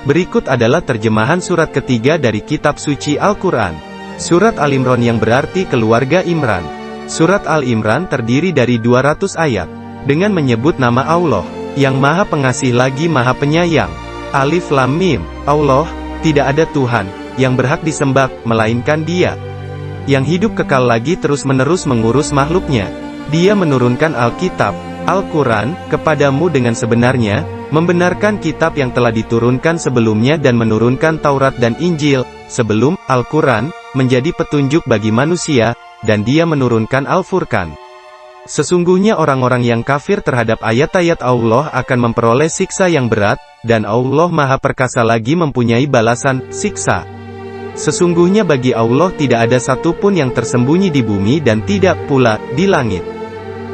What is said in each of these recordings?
Berikut adalah terjemahan surat ketiga dari kitab suci Al-Quran. Surat Al-Imran yang berarti keluarga Imran. Surat Al-Imran terdiri dari 200 ayat, dengan menyebut nama Allah, yang Maha Pengasih lagi Maha Penyayang. Alif Lam Mim. Allah, tidak ada Tuhan yang berhak disembah, melainkan Dia, yang hidup kekal lagi terus-menerus mengurus makhluknya. Dia menurunkan Alkitab, Al-Quran, kepadamu dengan sebenarnya, membenarkan kitab yang telah diturunkan sebelumnya dan menurunkan Taurat dan Injil, sebelum Al-Quran, menjadi petunjuk bagi manusia, dan Dia menurunkan Al-Furqan. Sesungguhnya orang-orang yang kafir terhadap ayat-ayat Allah akan memperoleh siksa yang berat, dan Allah Maha Perkasa lagi mempunyai balasan, siksa. Sesungguhnya bagi Allah tidak ada satupun yang tersembunyi di bumi dan tidak pula di langit.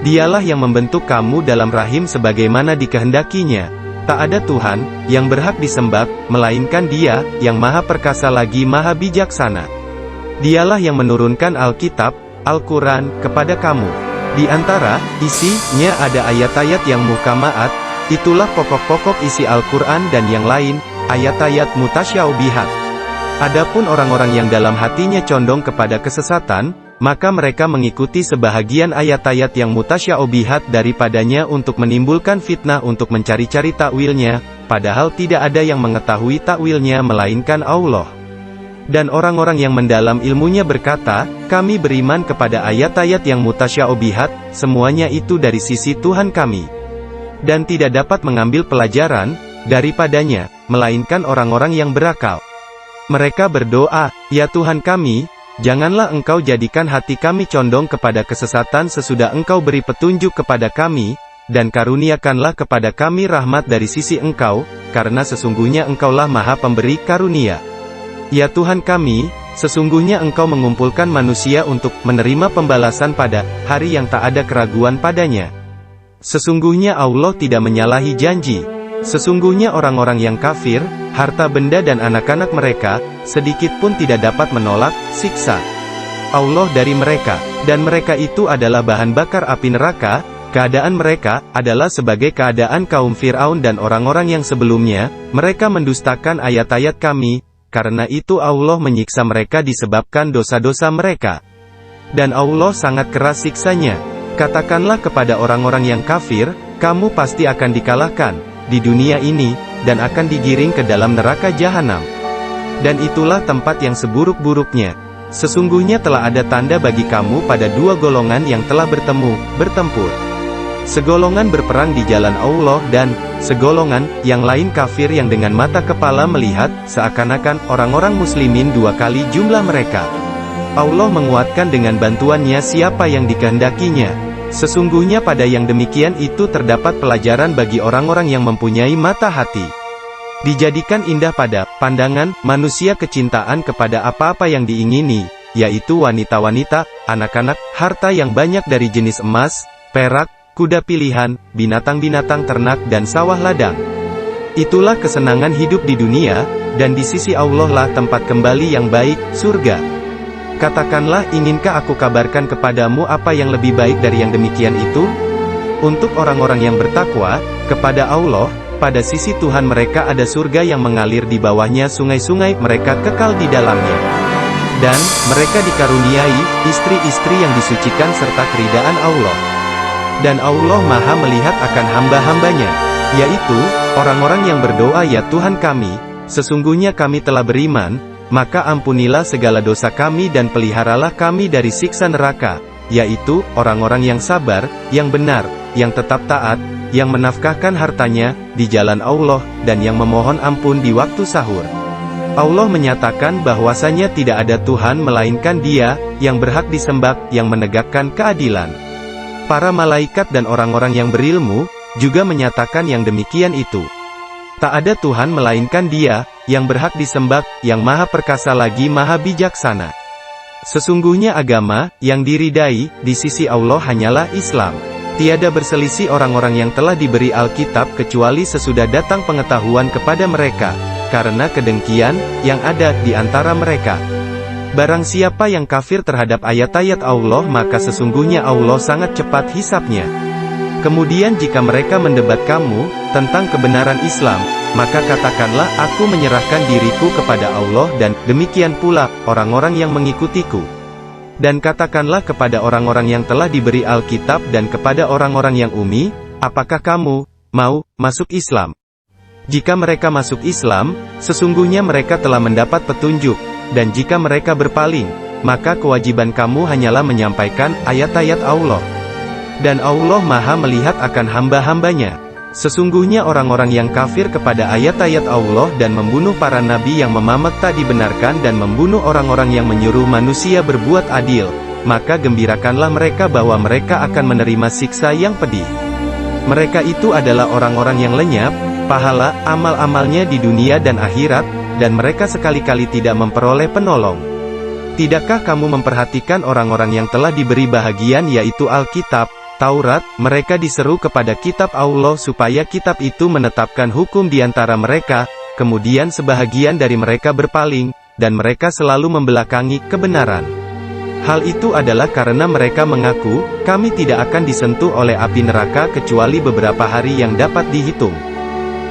Dialah yang membentuk kamu dalam rahim sebagaimana dikehendakinya. Tak ada Tuhan yang berhak disembah, melainkan Dia, yang Maha Perkasa lagi Maha Bijaksana. Dialah yang menurunkan Alkitab, Al-Quran, kepada kamu. Di antara isinya ada ayat-ayat yang muhkamaat, itulah pokok-pokok isi Al-Quran, dan yang lain, ayat-ayat mutasyabihat. Adapun orang-orang yang dalam hatinya condong kepada kesesatan, maka mereka mengikuti sebahagian ayat-ayat yang mutasyabihat daripadanya untuk menimbulkan fitnah untuk mencari-cari takwilnya, padahal tidak ada yang mengetahui takwilnya melainkan Allah. Dan orang-orang yang mendalam ilmunya berkata, kami beriman kepada ayat-ayat yang mutasyabihat, semuanya itu dari sisi Tuhan kami, dan tidak dapat mengambil pelajaran daripadanya, melainkan orang-orang yang berakal. Mereka berdoa, ya Tuhan kami, janganlah Engkau jadikan hati kami condong kepada kesesatan sesudah Engkau beri petunjuk kepada kami, dan karuniakanlah kepada kami rahmat dari sisi Engkau, karena sesungguhnya Engkaulah Maha Pemberi karunia. Ya Tuhan kami, sesungguhnya Engkau mengumpulkan manusia untuk menerima pembalasan pada hari yang tak ada keraguan padanya. Sesungguhnya Allah tidak menyalahi janji. Sesungguhnya orang-orang yang kafir, harta benda dan anak-anak mereka, sedikit pun tidak dapat menolak siksa Allah dari mereka, dan mereka itu adalah bahan bakar api neraka. Keadaan mereka adalah sebagai keadaan kaum Fir'aun dan orang-orang yang sebelumnya. Mereka mendustakan ayat-ayat kami, karena itu Allah menyiksa mereka disebabkan dosa-dosa mereka. Dan Allah sangat keras siksanya. Katakanlah kepada orang-orang yang kafir, kamu pasti akan dikalahkan di dunia ini, dan akan digiring ke dalam neraka jahanam. Dan itulah tempat yang seburuk-buruknya. Sesungguhnya telah ada tanda bagi kamu pada dua golongan yang telah bertempur. Segolongan berperang di jalan Allah dan segolongan yang lain kafir yang dengan mata kepala melihat, seakan-akan orang-orang muslimin dua kali jumlah mereka. Allah menguatkan dengan bantuannya siapa yang dikehendakinya. Sesungguhnya pada yang demikian itu terdapat pelajaran bagi orang-orang yang mempunyai mata hati. Dijadikan indah pada pandangan manusia kecintaan kepada apa-apa yang diingini, yaitu wanita-wanita, anak-anak, harta yang banyak dari jenis emas, perak, kuda pilihan, binatang-binatang ternak dan sawah ladang. Itulah kesenangan hidup di dunia, dan di sisi Allah lah tempat kembali yang baik, surga. Katakanlah, inginkah aku kabarkan kepadamu apa yang lebih baik dari yang demikian itu? Untuk orang-orang yang bertakwa kepada Allah, pada sisi Tuhan mereka ada surga yang mengalir di bawahnya sungai-sungai, mereka kekal di dalamnya. Dan mereka dikaruniai istri-istri yang disucikan serta keridaan Allah. Dan Allah Maha melihat akan hamba-hambanya, yaitu orang-orang yang berdoa, ya Tuhan kami, sesungguhnya kami telah beriman, maka ampunilah segala dosa kami dan peliharalah kami dari siksa neraka, yaitu orang-orang yang sabar, yang benar, yang tetap taat, yang menafkahkan hartanya di jalan Allah, dan yang memohon ampun di waktu sahur. Allah menyatakan bahwasanya tidak ada Tuhan melainkan Dia, yang berhak disembah, yang menegakkan keadilan. Para malaikat dan orang-orang yang berilmu juga menyatakan yang demikian itu. Tak ada Tuhan melainkan Dia, yang berhak disembah, yang Maha Perkasa lagi Maha Bijaksana. Sesungguhnya agama yang diridai di sisi Allah hanyalah Islam. Tiada berselisih orang-orang yang telah diberi Alkitab kecuali sesudah datang pengetahuan kepada mereka, karena kedengkian yang ada di antara mereka. Barang siapa yang kafir terhadap ayat-ayat Allah, maka sesungguhnya Allah sangat cepat hisapnya. Kemudian jika mereka mendebat kamu tentang kebenaran Islam, maka katakanlah aku menyerahkan diriku kepada Allah dan demikian pula orang-orang yang mengikutiku. Dan katakanlah kepada orang-orang yang telah diberi Alkitab dan kepada orang-orang yang ummi, apakah kamu mau masuk Islam? Jika mereka masuk Islam, sesungguhnya mereka telah mendapat petunjuk, dan jika mereka berpaling, maka kewajiban kamu hanyalah menyampaikan ayat-ayat Allah. Dan Allah Maha melihat akan hamba-hambanya. Sesungguhnya orang-orang yang kafir kepada ayat-ayat Allah dan membunuh para nabi yang memamak tak dibenarkan dan membunuh orang-orang yang menyuruh manusia berbuat adil, maka gembirakanlah mereka bahwa mereka akan menerima siksa yang pedih. Mereka itu adalah orang-orang yang lenyap pahala amal-amalnya di dunia dan akhirat, dan mereka sekali-kali tidak memperoleh penolong. Tidakkah kamu memperhatikan orang-orang yang telah diberi bahagian yaitu Alkitab, Taurat, mereka diseru kepada kitab Allah supaya kitab itu menetapkan hukum di antara mereka, kemudian sebahagian dari mereka berpaling, dan mereka selalu membelakangi kebenaran. Hal itu adalah karena mereka mengaku, kami tidak akan disentuh oleh api neraka kecuali beberapa hari yang dapat dihitung.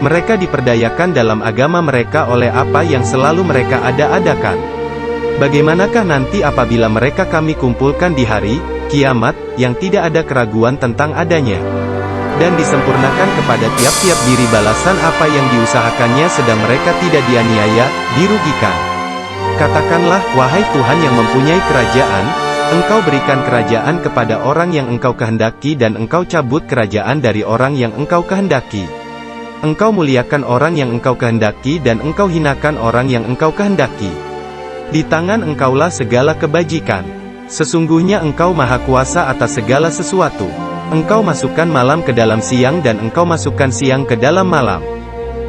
Mereka diperdayakan dalam agama mereka oleh apa yang selalu mereka ada-adakan. Bagaimanakah nanti apabila mereka kami kumpulkan di hari kiamat, yang tidak ada keraguan tentang adanya, dan disempurnakan kepada tiap-tiap diri balasan apa yang diusahakannya sedang mereka tidak dianiaya, dirugikan. Katakanlah, wahai Tuhan yang mempunyai kerajaan, Engkau berikan kerajaan kepada orang yang Engkau kehendaki dan Engkau cabut kerajaan dari orang yang Engkau kehendaki. Engkau muliakan orang yang Engkau kehendaki dan Engkau hinakan orang yang Engkau kehendaki. Di tangan Engkaulah segala kebajikan. Sesungguhnya Engkau maha kuasa atas segala sesuatu. Engkau masukkan malam ke dalam siang dan Engkau masukkan siang ke dalam malam.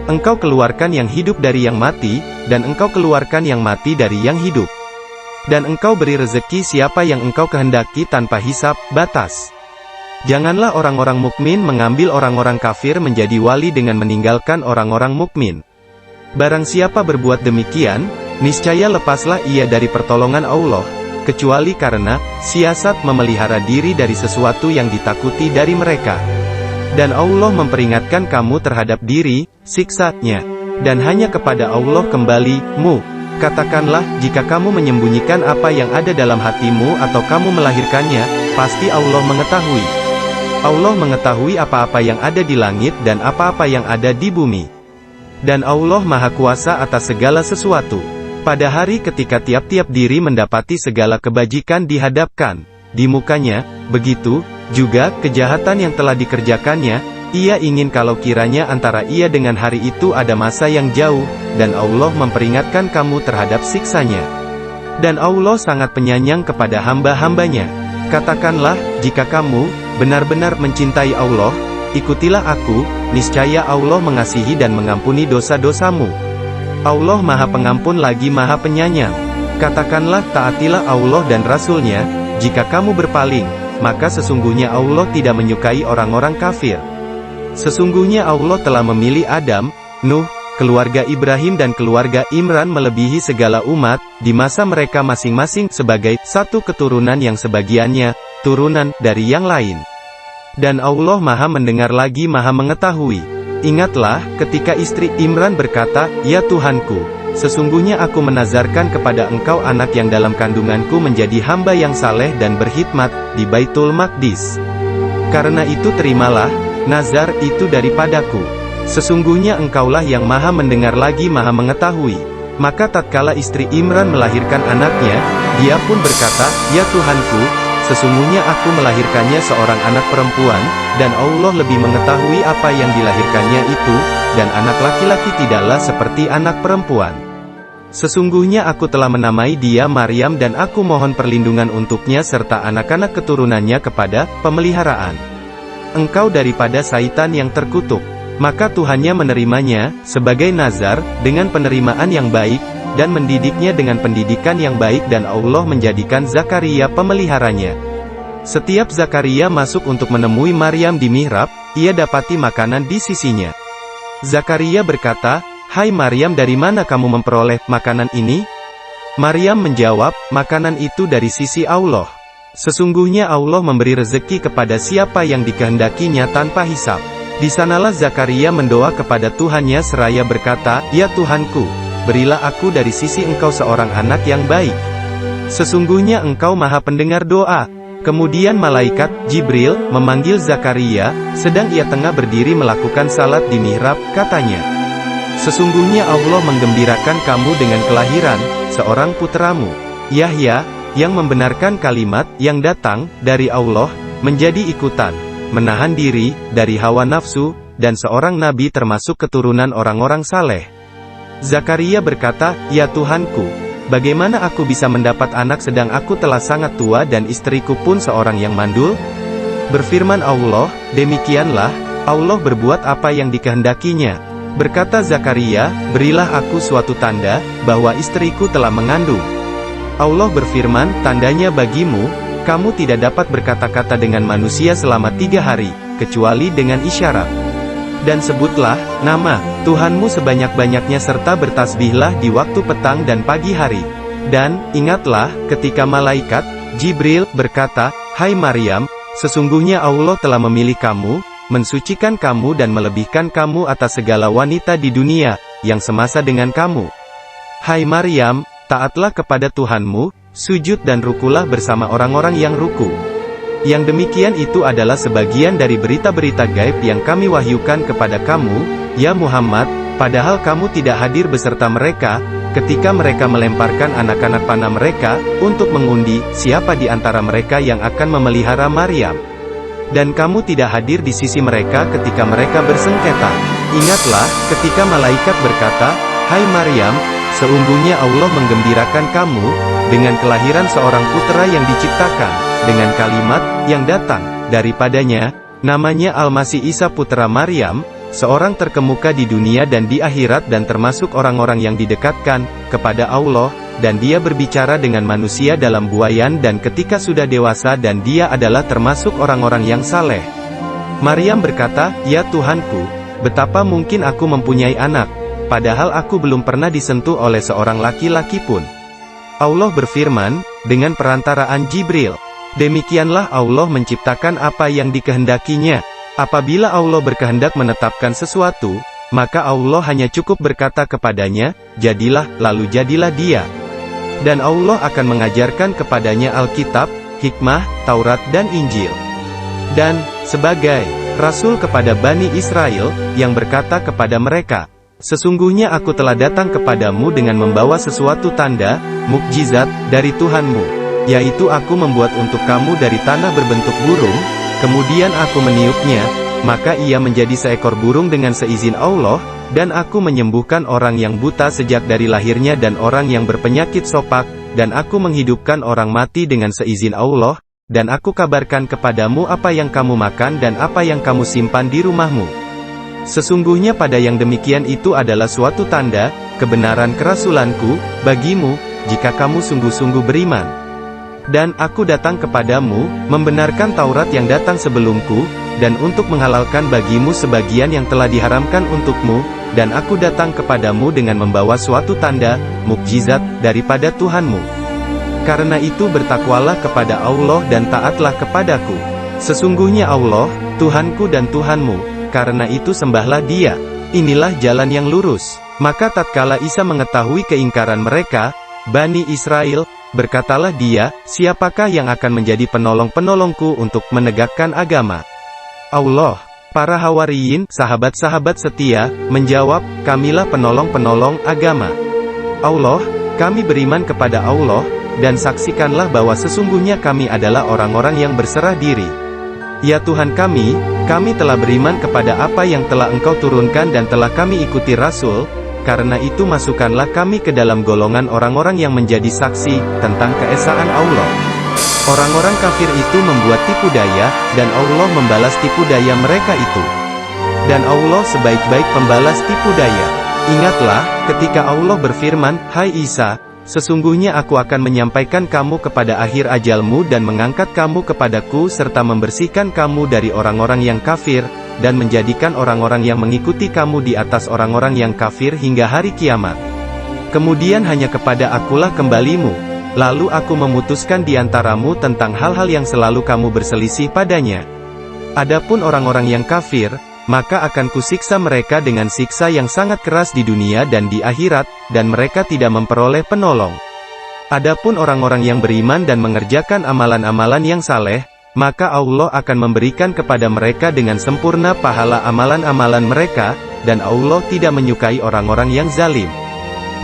Engkau keluarkan yang hidup dari yang mati, dan Engkau keluarkan yang mati dari yang hidup. Dan Engkau beri rezeki siapa yang Engkau kehendaki tanpa hisab, batas. Janganlah orang-orang mukmin mengambil orang-orang kafir menjadi wali dengan meninggalkan orang-orang mukmin. Barang siapa berbuat demikian, niscaya lepaslah ia dari pertolongan Allah, kecuali karena siasat memelihara diri dari sesuatu yang ditakuti dari mereka. Dan Allah memperingatkan kamu terhadap diri, siksanya. Dan hanya kepada Allah kembali-mu. Katakanlah, jika kamu menyembunyikan apa yang ada dalam hatimu atau kamu melahirkannya, pasti Allah mengetahui. Allah mengetahui apa-apa yang ada di langit dan apa-apa yang ada di bumi. Dan Allah Maha Kuasa atas segala sesuatu. Pada hari ketika tiap-tiap diri mendapati segala kebajikan dihadapkan di mukanya, begitu juga kejahatan yang telah dikerjakannya, ia ingin kalau kiranya antara ia dengan hari itu ada masa yang jauh, dan Allah memperingatkan kamu terhadap siksanya. Dan Allah sangat penyayang kepada hamba-hambanya. Katakanlah, jika kamu benar-benar mencintai Allah, ikutilah aku, niscaya Allah mengasihi dan mengampuni dosa-dosamu. Allah Maha Pengampun lagi Maha Penyayang. Katakanlah, taatilah Allah dan Rasul-Nya, jika kamu berpaling, maka sesungguhnya Allah tidak menyukai orang-orang kafir. Sesungguhnya Allah telah memilih Adam, Nuh, keluarga Ibrahim dan keluarga Imran melebihi segala umat, di masa mereka masing-masing sebagai satu keturunan yang sebagiannya, turunan dari yang lain. Dan Allah Maha mendengar lagi Maha mengetahui. Ingatlah, ketika istri Imran berkata, "Ya Tuhanku, sesungguhnya aku menazarkan kepada Engkau anak yang dalam kandunganku menjadi hamba yang saleh dan berkhidmat di Baitul Maqdis. Karena itu terimalah nazar itu daripadaku. Sesungguhnya Engkaulah yang Maha mendengar lagi Maha mengetahui." Maka tatkala istri Imran melahirkan anaknya, dia pun berkata, "Ya Tuhanku, sesungguhnya aku melahirkannya seorang anak perempuan, dan Allah lebih mengetahui apa yang dilahirkannya itu, dan anak laki-laki tidaklah seperti anak perempuan. Sesungguhnya aku telah menamai dia Maryam dan aku mohon perlindungan untuknya serta anak-anak keturunannya kepada pemeliharaan Engkau daripada syaitan yang terkutuk." Maka Tuhannya menerimanya sebagai nazar dengan penerimaan yang baik, dan mendidiknya dengan pendidikan yang baik, dan Allah menjadikan Zakaria pemeliharanya. Setiap Zakaria masuk untuk menemui Maryam di mihrab, ia dapati makanan di sisinya. Zakaria berkata, "Hai Maryam, dari mana kamu memperoleh makanan ini?" Maryam menjawab, "Makanan itu dari sisi Allah. Sesungguhnya Allah memberi rezeki kepada siapa yang dikehendakinya tanpa hisab." Di sanalah Zakaria mendoa kepada Tuhannya seraya berkata, "Ya Tuhanku, berilah aku dari sisi Engkau seorang anak yang baik. Sesungguhnya Engkau Maha Pendengar doa." Kemudian malaikat Jibril memanggil Zakaria, sedang ia tengah berdiri melakukan salat di mihrab, katanya, "Sesungguhnya Allah menggembirakan kamu dengan kelahiran seorang putramu, Yahya, yang membenarkan kalimat yang datang dari Allah, menjadi ikutan, menahan diri dari hawa nafsu, dan seorang nabi termasuk keturunan orang-orang saleh." Zakaria berkata, "Ya Tuhanku, bagaimana aku bisa mendapat anak sedang aku telah sangat tua dan istriku pun seorang yang mandul?" Berfirman Allah, "Demikianlah, Allah berbuat apa yang dikehendakinya." Berkata Zakaria, "Berilah aku suatu tanda, bahwa istriku telah mengandung." Allah berfirman, "Tandanya bagimu, kamu tidak dapat berkata-kata dengan manusia selama 3 hari, kecuali dengan isyarat. Dan sebutlah nama Tuhanmu sebanyak-banyaknya serta bertasbihlah di waktu petang dan pagi hari. Dan, ingatlah, ketika malaikat Jibril berkata, 'Hai Maryam, sesungguhnya Allah telah memilih kamu, mensucikan kamu dan melebihkan kamu atas segala wanita di dunia, yang semasa dengan kamu. Hai Maryam, taatlah kepada Tuhanmu, sujud dan rukulah bersama orang-orang yang ruku.' Yang demikian itu adalah sebagian dari berita-berita gaib yang kami wahyukan kepada kamu, ya Muhammad, padahal kamu tidak hadir beserta mereka, ketika mereka melemparkan anak-anak panah mereka, untuk mengundi, siapa di antara mereka yang akan memelihara Maryam. Dan kamu tidak hadir di sisi mereka ketika mereka bersengketa. Ingatlah, ketika malaikat berkata, 'Hai Maryam, sesungguhnya Allah menggembirakan kamu, dengan kelahiran seorang putra yang diciptakan, dengan kalimat yang datang daripadanya, namanya Al-Masih Isa putra Maryam, seorang terkemuka di dunia dan di akhirat dan termasuk orang-orang yang didekatkan kepada Allah, dan dia berbicara dengan manusia dalam buayan dan ketika sudah dewasa dan dia adalah termasuk orang-orang yang saleh.' Maryam berkata, 'Ya Tuhanku, betapa mungkin aku mempunyai anak, padahal aku belum pernah disentuh oleh seorang laki-laki pun.' Allah berfirman, dengan perantaraan Jibril, 'Demikianlah Allah menciptakan apa yang dikehendakinya. Apabila Allah berkehendak menetapkan sesuatu, maka Allah hanya cukup berkata kepadanya, jadilah, lalu jadilah dia. Dan Allah akan mengajarkan kepadanya Alkitab, hikmah, Taurat dan Injil. Dan, sebagai Rasul kepada Bani Israel, yang berkata kepada mereka, sesungguhnya aku telah datang kepadamu dengan membawa sesuatu tanda, mukjizat, dari Tuhanmu, yaitu aku membuat untuk kamu dari tanah berbentuk burung, kemudian aku meniupnya, maka ia menjadi seekor burung dengan seizin Allah, dan aku menyembuhkan orang yang buta sejak dari lahirnya dan orang yang berpenyakit sopak, dan aku menghidupkan orang mati dengan seizin Allah, dan aku kabarkan kepadamu apa yang kamu makan dan apa yang kamu simpan di rumahmu. Sesungguhnya pada yang demikian itu adalah suatu tanda, kebenaran kerasulanku, bagimu, jika kamu sungguh-sungguh beriman. Dan aku datang kepadamu, membenarkan Taurat yang datang sebelumku, dan untuk menghalalkan bagimu sebagian yang telah diharamkan untukmu, dan aku datang kepadamu dengan membawa suatu tanda, mukjizat, daripada Tuhanmu. Karena itu bertakwalah kepada Allah dan taatlah kepadaku. Sesungguhnya Allah, Tuhanku dan Tuhanmu, karena itu sembahlah Dia. Inilah jalan yang lurus. Maka tatkala Isa mengetahui keingkaran mereka, Bani Israel, berkatalah dia, siapakah yang akan menjadi penolong-penolongku untuk menegakkan agama Allah? Para Hawariyin, sahabat-sahabat setia, menjawab, kamilah penolong-penolong agama Allah. Kami beriman kepada Allah, dan saksikanlah bahwa sesungguhnya kami adalah orang-orang yang berserah diri. Ya Tuhan kami telah beriman kepada apa yang telah Engkau turunkan dan telah kami ikuti Rasul, karena itu masukkanlah kami ke dalam golongan orang-orang yang menjadi saksi tentang keesaan Allah. Orang-orang kafir itu membuat tipu daya, dan Allah membalas tipu daya mereka itu. Dan Allah sebaik-baik pembalas tipu daya. Ingatlah, ketika Allah berfirman, Hai Isa, sesungguhnya aku akan menyampaikan kamu kepada akhir ajalmu dan mengangkat kamu kepadaku serta membersihkan kamu dari orang-orang yang kafir, dan menjadikan orang-orang yang mengikuti kamu di atas orang-orang yang kafir hingga hari kiamat. Kemudian hanya kepada akulah kembalimu, lalu aku memutuskan di antaramu tentang hal-hal yang selalu kamu berselisih padanya. Adapun orang-orang yang kafir, maka akan kusiksa mereka dengan siksa yang sangat keras di dunia dan di akhirat, dan mereka tidak memperoleh penolong. Adapun orang-orang yang beriman dan mengerjakan amalan-amalan yang saleh, maka Allah akan memberikan kepada mereka dengan sempurna pahala amalan-amalan mereka, dan Allah tidak menyukai orang-orang yang zalim.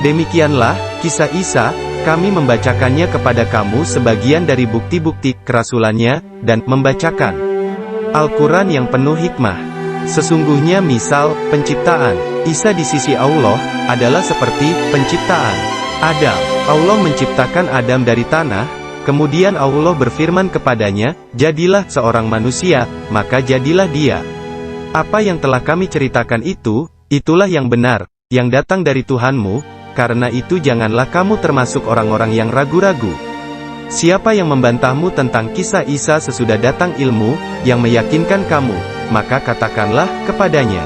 Demikianlah, kisah Isa, kami membacakannya kepada kamu sebagian dari bukti-bukti kerasulannya, dan membacakan Al-Quran yang penuh hikmah. Sesungguhnya misal, penciptaan Isa di sisi Allah, adalah seperti penciptaan Adam. Allah menciptakan Adam dari tanah, kemudian Allah berfirman kepadanya, jadilah seorang manusia, maka jadilah dia. Apa yang telah kami ceritakan itu, itulah yang benar, yang datang dari Tuhanmu, karena itu janganlah kamu termasuk orang-orang yang ragu-ragu. Siapa yang membantahmu tentang kisah Isa sesudah datang ilmu, yang meyakinkan kamu, maka katakanlah kepadanya,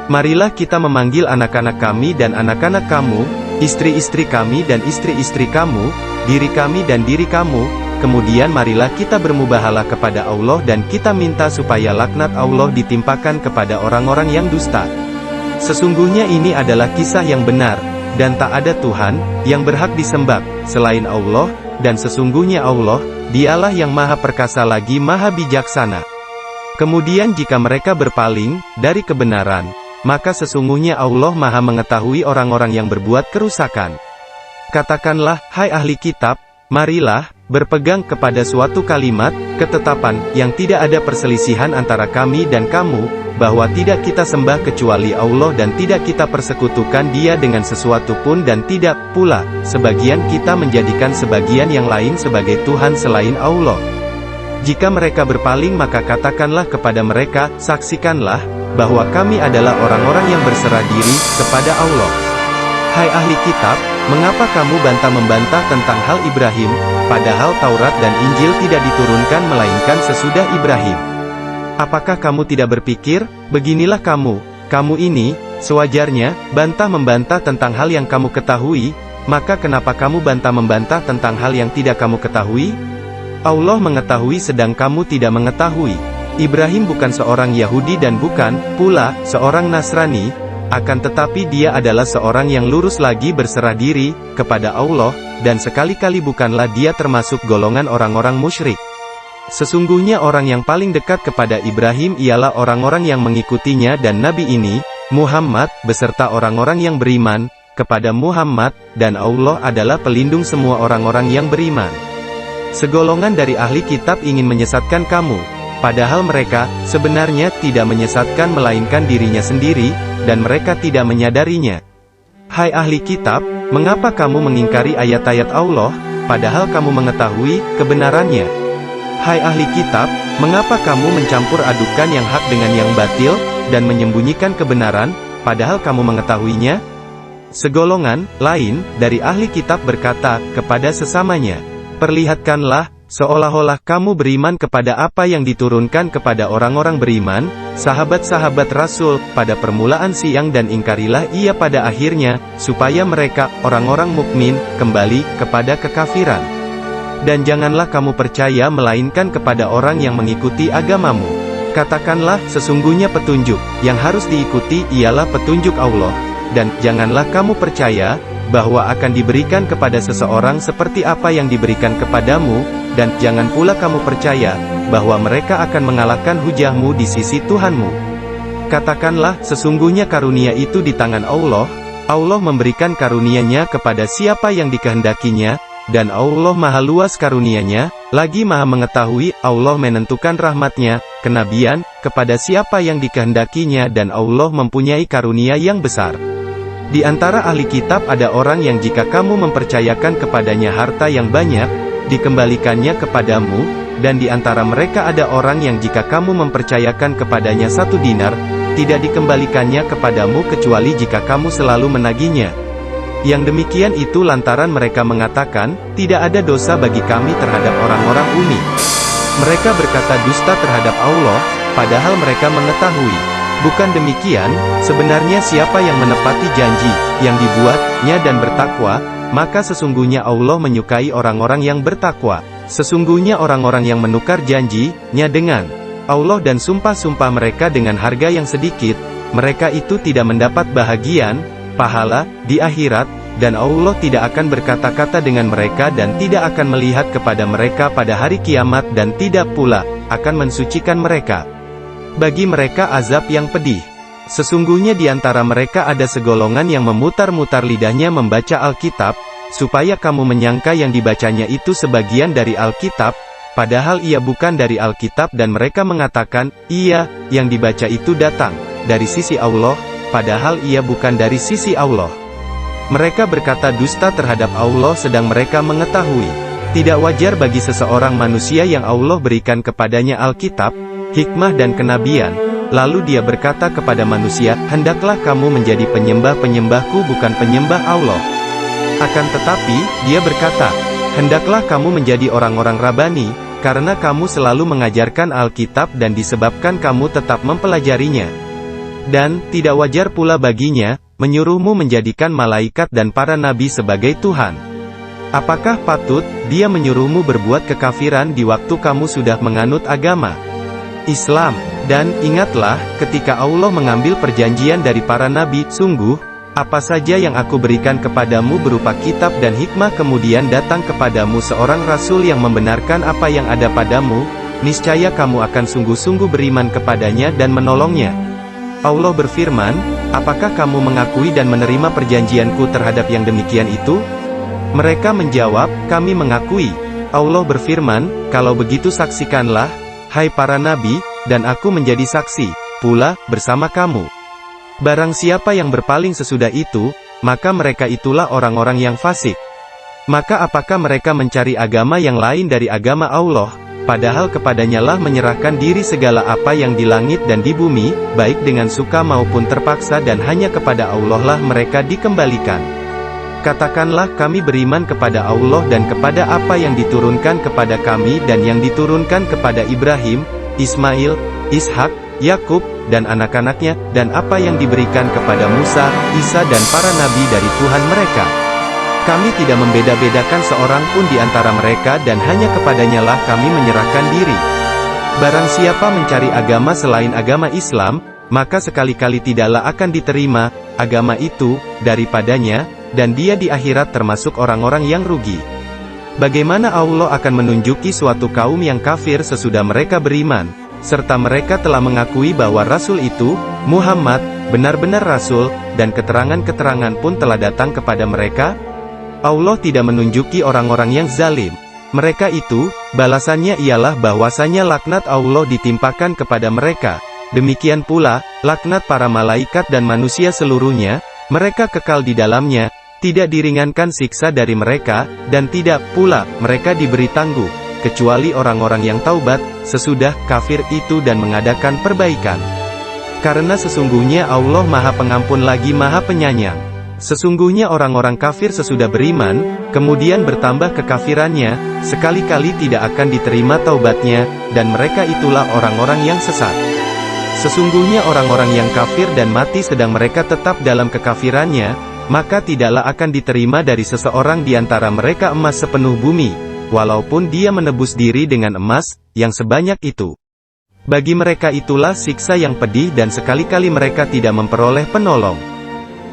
marilah kita memanggil anak-anak kami dan anak-anak kamu, istri-istri kami dan istri-istri kamu, diri kami dan diri kamu, kemudian marilah kita bermubahalah kepada Allah dan kita minta supaya laknat Allah ditimpakan kepada orang-orang yang dusta. Sesungguhnya ini adalah kisah yang benar, dan tak ada Tuhan yang berhak disembah selain Allah, dan sesungguhnya Allah, Dialah yang Maha Perkasa lagi Maha Bijaksana. Kemudian jika mereka berpaling dari kebenaran, maka sesungguhnya Allah Maha mengetahui orang-orang yang berbuat kerusakan. Katakanlah, hai ahli kitab, marilah berpegang kepada suatu kalimat ketetapan yang tidak ada perselisihan antara kami dan kamu, bahwa tidak kita sembah kecuali Allah dan tidak kita persekutukan Dia dengan sesuatu pun, dan tidak pula sebagian kita menjadikan sebagian yang lain sebagai Tuhan selain Allah. Jika mereka berpaling, maka katakanlah kepada mereka, saksikanlah bahwa kami adalah orang-orang yang berserah diri kepada Allah. Hai ahli kitab, mengapa kamu bantah-membantah tentang hal Ibrahim, padahal Taurat dan Injil tidak diturunkan melainkan sesudah Ibrahim? Apakah kamu tidak berpikir, beginilah kamu ini, sewajarnya, bantah-membantah tentang hal yang kamu ketahui, maka kenapa kamu bantah-membantah tentang hal yang tidak kamu ketahui? Allah mengetahui sedang kamu tidak mengetahui. Ibrahim bukan seorang Yahudi dan bukan pula seorang Nasrani, akan tetapi dia adalah seorang yang lurus lagi berserah diri kepada Allah, dan sekali-kali bukanlah dia termasuk golongan orang-orang musyrik. Sesungguhnya orang yang paling dekat kepada Ibrahim ialah orang-orang yang mengikutinya, dan Nabi ini, Muhammad, beserta orang-orang yang beriman kepada Muhammad, dan Allah adalah pelindung semua orang-orang yang beriman. Segolongan dari ahli kitab ingin menyesatkan kamu, padahal mereka sebenarnya tidak menyesatkan melainkan dirinya sendiri, dan mereka tidak menyadarinya. Hai ahli kitab, mengapa kamu mengingkari ayat-ayat Allah, padahal kamu mengetahui kebenarannya? Hai ahli kitab, mengapa kamu mencampur adukan yang hak dengan yang batil, dan menyembunyikan kebenaran, padahal kamu mengetahuinya? Segolongan lain dari ahli kitab berkata kepada sesamanya, perlihatkanlah, seolah-olah kamu beriman kepada apa yang diturunkan kepada orang-orang beriman, sahabat-sahabat Rasul, pada permulaan siang, dan ingkarilah ia pada akhirnya, supaya mereka, orang-orang mukmin, kembali kepada kekafiran. Dan janganlah kamu percaya melainkan kepada orang yang mengikuti agamamu. Katakanlah, sesungguhnya petunjuk yang harus diikuti ialah petunjuk Allah, dan janganlah kamu percaya bahwa akan diberikan kepada seseorang seperti apa yang diberikan kepadamu, dan jangan pula kamu percaya bahwa mereka akan mengalahkan hujahmu di sisi Tuhanmu. Katakanlah, sesungguhnya karunia itu di tangan Allah, Allah memberikan karunia-Nya kepada siapa yang dikehendakinya, dan Allah maha luas karunia-Nya, lagi maha mengetahui. Allah menentukan rahmat-Nya, kenabian, kepada siapa yang dikehendakinya, dan Allah mempunyai karunia yang besar. Di antara ahli kitab ada orang yang jika kamu mempercayakan kepadanya harta yang banyak, dikembalikannya kepadamu, dan di antara mereka ada orang yang jika kamu mempercayakan kepadanya 1 dinar, tidak dikembalikannya kepadamu kecuali jika kamu selalu menagihnya. Yang demikian itu lantaran mereka mengatakan, tidak ada dosa bagi kami terhadap orang-orang umi. Mereka berkata dusta terhadap Allah, padahal mereka mengetahui. Bukan demikian, sebenarnya siapa yang menepati janji yang dibuatnya dan bertakwa, maka sesungguhnya Allah menyukai orang-orang yang bertakwa. Sesungguhnya orang-orang yang menukar janji-Nya dengan Allah dan sumpah-sumpah mereka dengan harga yang sedikit, mereka itu tidak mendapat bahagian, pahala, di akhirat, dan Allah tidak akan berkata-kata dengan mereka dan tidak akan melihat kepada mereka pada hari kiamat dan tidak pula akan mensucikan mereka. Bagi mereka azab yang pedih. Sesungguhnya di antara mereka ada segolongan yang memutar-mutar lidahnya membaca Alkitab, supaya kamu menyangka yang dibacanya itu sebagian dari Alkitab, padahal ia bukan dari Alkitab dan mereka mengatakan, iya, yang dibaca itu datang dari sisi Allah, padahal ia bukan dari sisi Allah. Mereka berkata dusta terhadap Allah sedang mereka mengetahui. Tidak wajar bagi seseorang manusia yang Allah berikan kepadanya Alkitab, hikmah dan kenabian, lalu dia berkata kepada manusia, hendaklah kamu menjadi penyembah-penyembahku bukan penyembah Allah. Akan tetapi, dia berkata, hendaklah kamu menjadi orang-orang Rabbani, karena kamu selalu mengajarkan Alkitab dan disebabkan kamu tetap mempelajarinya. Dan, tidak wajar pula baginya, menyuruhmu menjadikan malaikat dan para nabi sebagai Tuhan. Apakah patut, dia menyuruhmu berbuat kekafiran di waktu kamu sudah menganut agama Islam? Dan, ingatlah, ketika Allah mengambil perjanjian dari para nabi, sungguh, apa saja yang aku berikan kepadamu berupa kitab dan hikmah kemudian datang kepadamu seorang rasul yang membenarkan apa yang ada padamu, niscaya kamu akan sungguh-sungguh beriman kepadanya dan menolongnya. Allah berfirman, apakah kamu mengakui dan menerima perjanjianku terhadap yang demikian itu? Mereka menjawab, kami mengakui. Allah berfirman, kalau begitu saksikanlah, hai para nabi, dan aku menjadi saksi, pula, bersama kamu. Barang siapa yang berpaling sesudah itu, maka mereka itulah orang-orang yang fasik. Maka apakah mereka mencari agama yang lain dari agama Allah, padahal kepadanya lah menyerahkan diri segala apa yang di langit dan di bumi, baik dengan suka maupun terpaksa dan hanya kepada Allah lah mereka dikembalikan. Katakanlah kami beriman kepada Allah dan kepada apa yang diturunkan kepada kami dan yang diturunkan kepada Ibrahim, Ismail, Ishak, Yakub, dan anak-anaknya, dan apa yang diberikan kepada Musa, Isa dan para nabi dari Tuhan mereka. Kami tidak membeda-bedakan seorang pun di antara mereka dan hanya kepadanya lah kami menyerahkan diri. Barang siapa mencari agama selain agama Islam, maka sekali-kali tidaklah akan diterima agama itu daripadanya, dan dia di akhirat termasuk orang-orang yang rugi. Bagaimana Allah akan menunjuki suatu kaum yang kafir sesudah mereka beriman, serta mereka telah mengakui bahwa Rasul itu, Muhammad, benar-benar Rasul, dan keterangan-keterangan pun telah datang kepada mereka? Allah tidak menunjuki orang-orang yang zalim. Mereka itu, balasannya ialah bahwasanya laknat Allah ditimpakan kepada mereka. Demikian pula, laknat para malaikat dan manusia seluruhnya, mereka kekal di dalamnya, tidak diringankan siksa dari mereka, dan tidak pula mereka diberi tangguh, kecuali orang-orang yang taubat, sesudah kafir itu dan mengadakan perbaikan. Karena sesungguhnya Allah Maha Pengampun lagi Maha Penyayang. Sesungguhnya orang-orang kafir sesudah beriman, kemudian bertambah kekafirannya, sekali-kali tidak akan diterima taubatnya, dan mereka itulah orang-orang yang sesat. Sesungguhnya orang-orang yang kafir dan mati sedang mereka tetap dalam kekafirannya, maka tidaklah akan diterima dari seseorang di antara mereka emas sepenuh bumi, walaupun dia menebus diri dengan emas yang sebanyak itu. Bagi mereka itulah siksa yang pedih dan sekali-kali mereka tidak memperoleh penolong.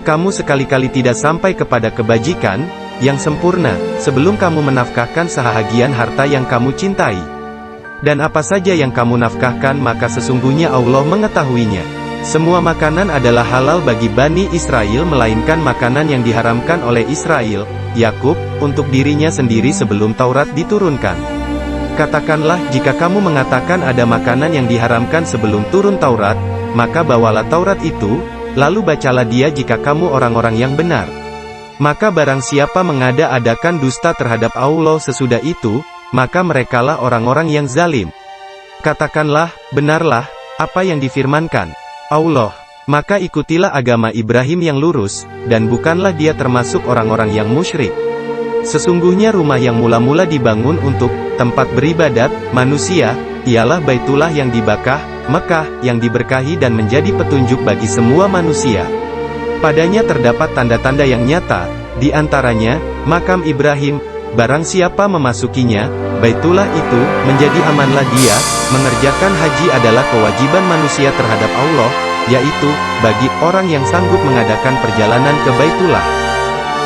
Kamu sekali-kali tidak sampai kepada kebajikan yang sempurna sebelum kamu menafkahkan sebahagian harta yang kamu cintai. Dan apa saja yang kamu nafkahkan maka sesungguhnya Allah mengetahuinya. Semua makanan adalah halal bagi Bani Israel melainkan makanan yang diharamkan oleh Israel, Yakub, untuk dirinya sendiri sebelum Taurat diturunkan. Katakanlah jika kamu mengatakan ada makanan yang diharamkan sebelum turun Taurat, maka bawalah Taurat itu, lalu bacalah dia jika kamu orang-orang yang benar. Maka barang siapa mengada-adakan dusta terhadap Allah sesudah itu, maka merekalah orang-orang yang zalim. Katakanlah, benarlah, apa yang difirmankan Allah, maka ikutilah agama Ibrahim yang lurus, dan bukanlah dia termasuk orang-orang yang musyrik. Sesungguhnya rumah yang mula-mula dibangun untuk tempat beribadat manusia, ialah Baitullah yang dibakah, Mekah, yang diberkahi dan menjadi petunjuk bagi semua manusia. Padanya terdapat tanda-tanda yang nyata, di antaranya, makam Ibrahim. Barang siapa memasukinya, Baitullah itu, menjadi amanlah dia. Mengerjakan haji adalah kewajiban manusia terhadap Allah, yaitu, bagi orang yang sanggup mengadakan perjalanan ke Baitullah.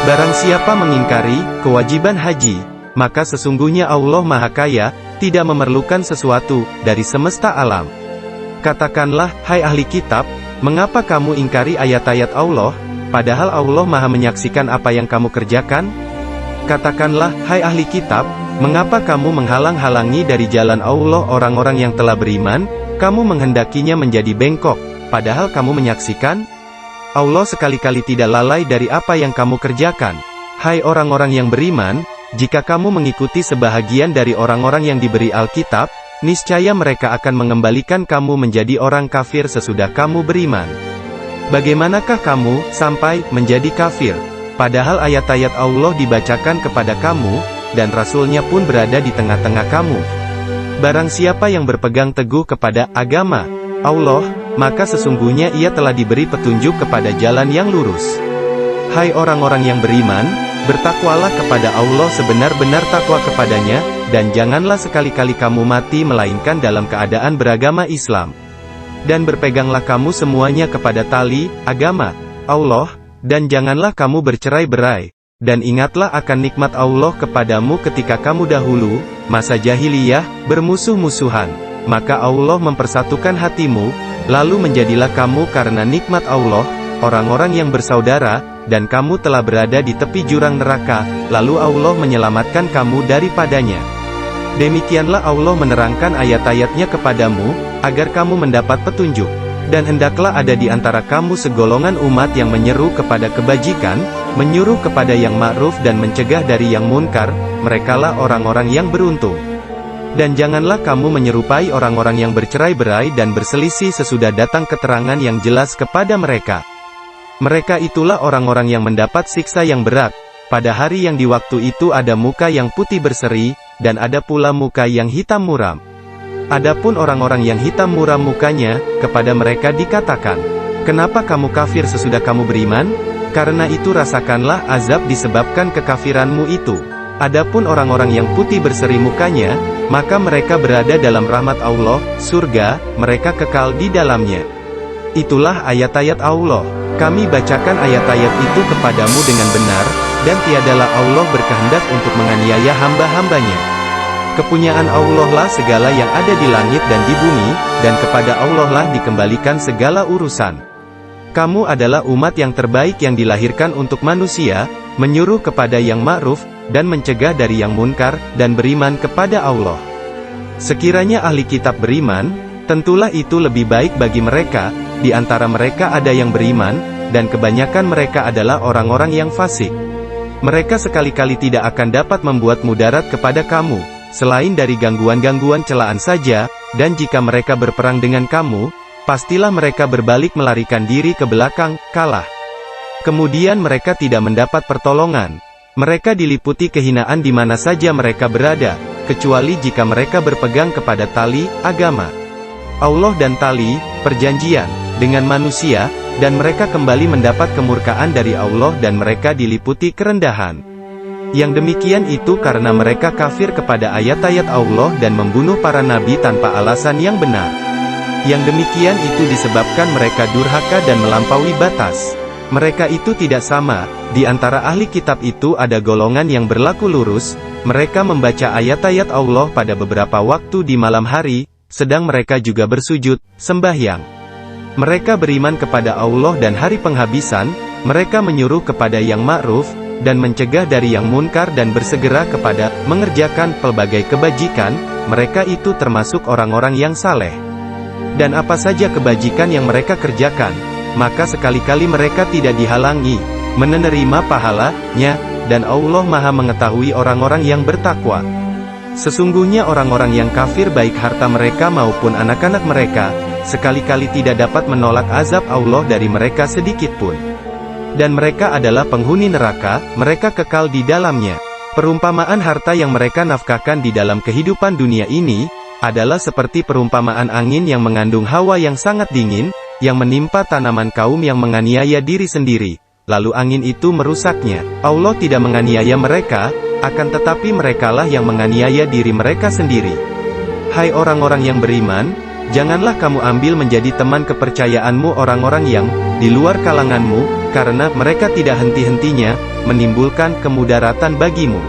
Barang siapa mengingkari kewajiban haji, maka sesungguhnya Allah Maha Kaya, tidak memerlukan sesuatu dari semesta alam. Katakanlah, hai ahli kitab, mengapa kamu ingkari ayat-ayat Allah, padahal Allah Maha menyaksikan apa yang kamu kerjakan? Katakanlah, hai ahli kitab, mengapa kamu menghalang-halangi dari jalan Allah orang-orang yang telah beriman, kamu menghendakinya menjadi bengkok, padahal kamu menyaksikan? Allah sekali-kali tidak lalai dari apa yang kamu kerjakan. Hai orang-orang yang beriman, jika kamu mengikuti sebahagian dari orang-orang yang diberi Alkitab, niscaya mereka akan mengembalikan kamu menjadi orang kafir sesudah kamu beriman. Bagaimanakah kamu sampai menjadi kafir? Padahal ayat-ayat Allah dibacakan kepada kamu, dan Rasul-Nya pun berada di tengah-tengah kamu. Barang siapa yang berpegang teguh kepada agama Allah, maka sesungguhnya ia telah diberi petunjuk kepada jalan yang lurus. Hai orang-orang yang beriman, bertakwalah kepada Allah sebenar-benar takwa kepadanya, dan janganlah sekali-kali kamu mati melainkan dalam keadaan beragama Islam. Dan berpeganglah kamu semuanya kepada tali agama Allah, dan janganlah kamu bercerai-berai. Dan ingatlah akan nikmat Allah kepadamu ketika kamu dahulu, masa jahiliyah, bermusuh-musuhan. Maka Allah mempersatukan hatimu, lalu menjadilah kamu karena nikmat Allah, orang-orang yang bersaudara, dan kamu telah berada di tepi jurang neraka, lalu Allah menyelamatkan kamu daripadanya. Demikianlah Allah menerangkan ayat-ayatnya kepadamu, agar kamu mendapat petunjuk. Dan hendaklah ada di antara kamu segolongan umat yang menyeru kepada kebajikan, menyuruh kepada yang ma'ruf dan mencegah dari yang munkar, merekalah orang-orang yang beruntung. Dan janganlah kamu menyerupai orang-orang yang bercerai-berai dan berselisih sesudah datang keterangan yang jelas kepada mereka. Mereka itulah orang-orang yang mendapat siksa yang berat. Pada hari yang di waktu itu ada muka yang putih berseri, dan ada pula muka yang hitam muram. Adapun orang-orang yang hitam muram mukanya, kepada mereka dikatakan, kenapa kamu kafir sesudah kamu beriman? Karena itu rasakanlah azab disebabkan kekafiranmu itu. Adapun orang-orang yang putih berseri mukanya, maka mereka berada dalam rahmat Allah, surga, mereka kekal di dalamnya. Itulah ayat-ayat Allah. Kami bacakan ayat-ayat itu kepadamu dengan benar, dan tiadalah Allah berkehendak untuk menganiaya hamba-hambanya. Kepunyaan Allah lah segala yang ada di langit dan di bumi, dan kepada Allah lah dikembalikan segala urusan. Kamu adalah umat yang terbaik yang dilahirkan untuk manusia, menyuruh kepada yang ma'ruf, dan mencegah dari yang munkar, dan beriman kepada Allah. Sekiranya ahli kitab beriman, tentulah itu lebih baik bagi mereka, di antara mereka ada yang beriman, dan kebanyakan mereka adalah orang-orang yang fasik. Mereka sekali-kali tidak akan dapat membuat mudarat kepada kamu, selain dari gangguan-gangguan celaan saja, dan jika mereka berperang dengan kamu, pastilah mereka berbalik melarikan diri ke belakang, kalah. Kemudian mereka tidak mendapat pertolongan. Mereka diliputi kehinaan di mana saja mereka berada, kecuali jika mereka berpegang kepada tali agama Allah dan tali perjanjian dengan manusia, dan mereka kembali mendapat kemurkaan dari Allah dan mereka diliputi kerendahan. Yang demikian itu karena mereka kafir kepada ayat-ayat Allah dan membunuh para nabi tanpa alasan yang benar. Yang demikian itu disebabkan mereka durhaka dan melampaui batas. Mereka itu tidak sama. Di antara ahli kitab itu ada golongan yang berlaku lurus, mereka membaca ayat-ayat Allah pada beberapa waktu di malam hari, sedang mereka juga bersujud, sembahyang. Mereka beriman kepada Allah dan hari penghabisan, mereka menyuruh kepada yang ma'ruf, dan mencegah dari yang munkar dan bersegera kepada mengerjakan pelbagai kebajikan, mereka itu termasuk orang-orang yang saleh. Dan apa saja kebajikan yang mereka kerjakan, maka sekali-kali mereka tidak dihalangi menerima pahalanya, dan Allah Maha mengetahui orang-orang yang bertakwa. Sesungguhnya orang-orang yang kafir baik harta mereka maupun anak-anak mereka, sekali-kali tidak dapat menolak azab Allah dari mereka sedikit pun. Dan mereka adalah penghuni neraka, mereka kekal di dalamnya. Perumpamaan harta yang mereka nafkahkan di dalam kehidupan dunia ini, adalah seperti perumpamaan angin yang mengandung hawa yang sangat dingin, yang menimpa tanaman kaum yang menganiaya diri sendiri, lalu angin itu merusaknya. Allah tidak menganiaya mereka, akan tetapi merekalah yang menganiaya diri mereka sendiri. Hai orang-orang yang beriman, janganlah kamu ambil menjadi teman kepercayaanmu orang-orang yang di luar kalanganmu, karena mereka tidak henti-hentinya menimbulkan kemudaratan bagimu.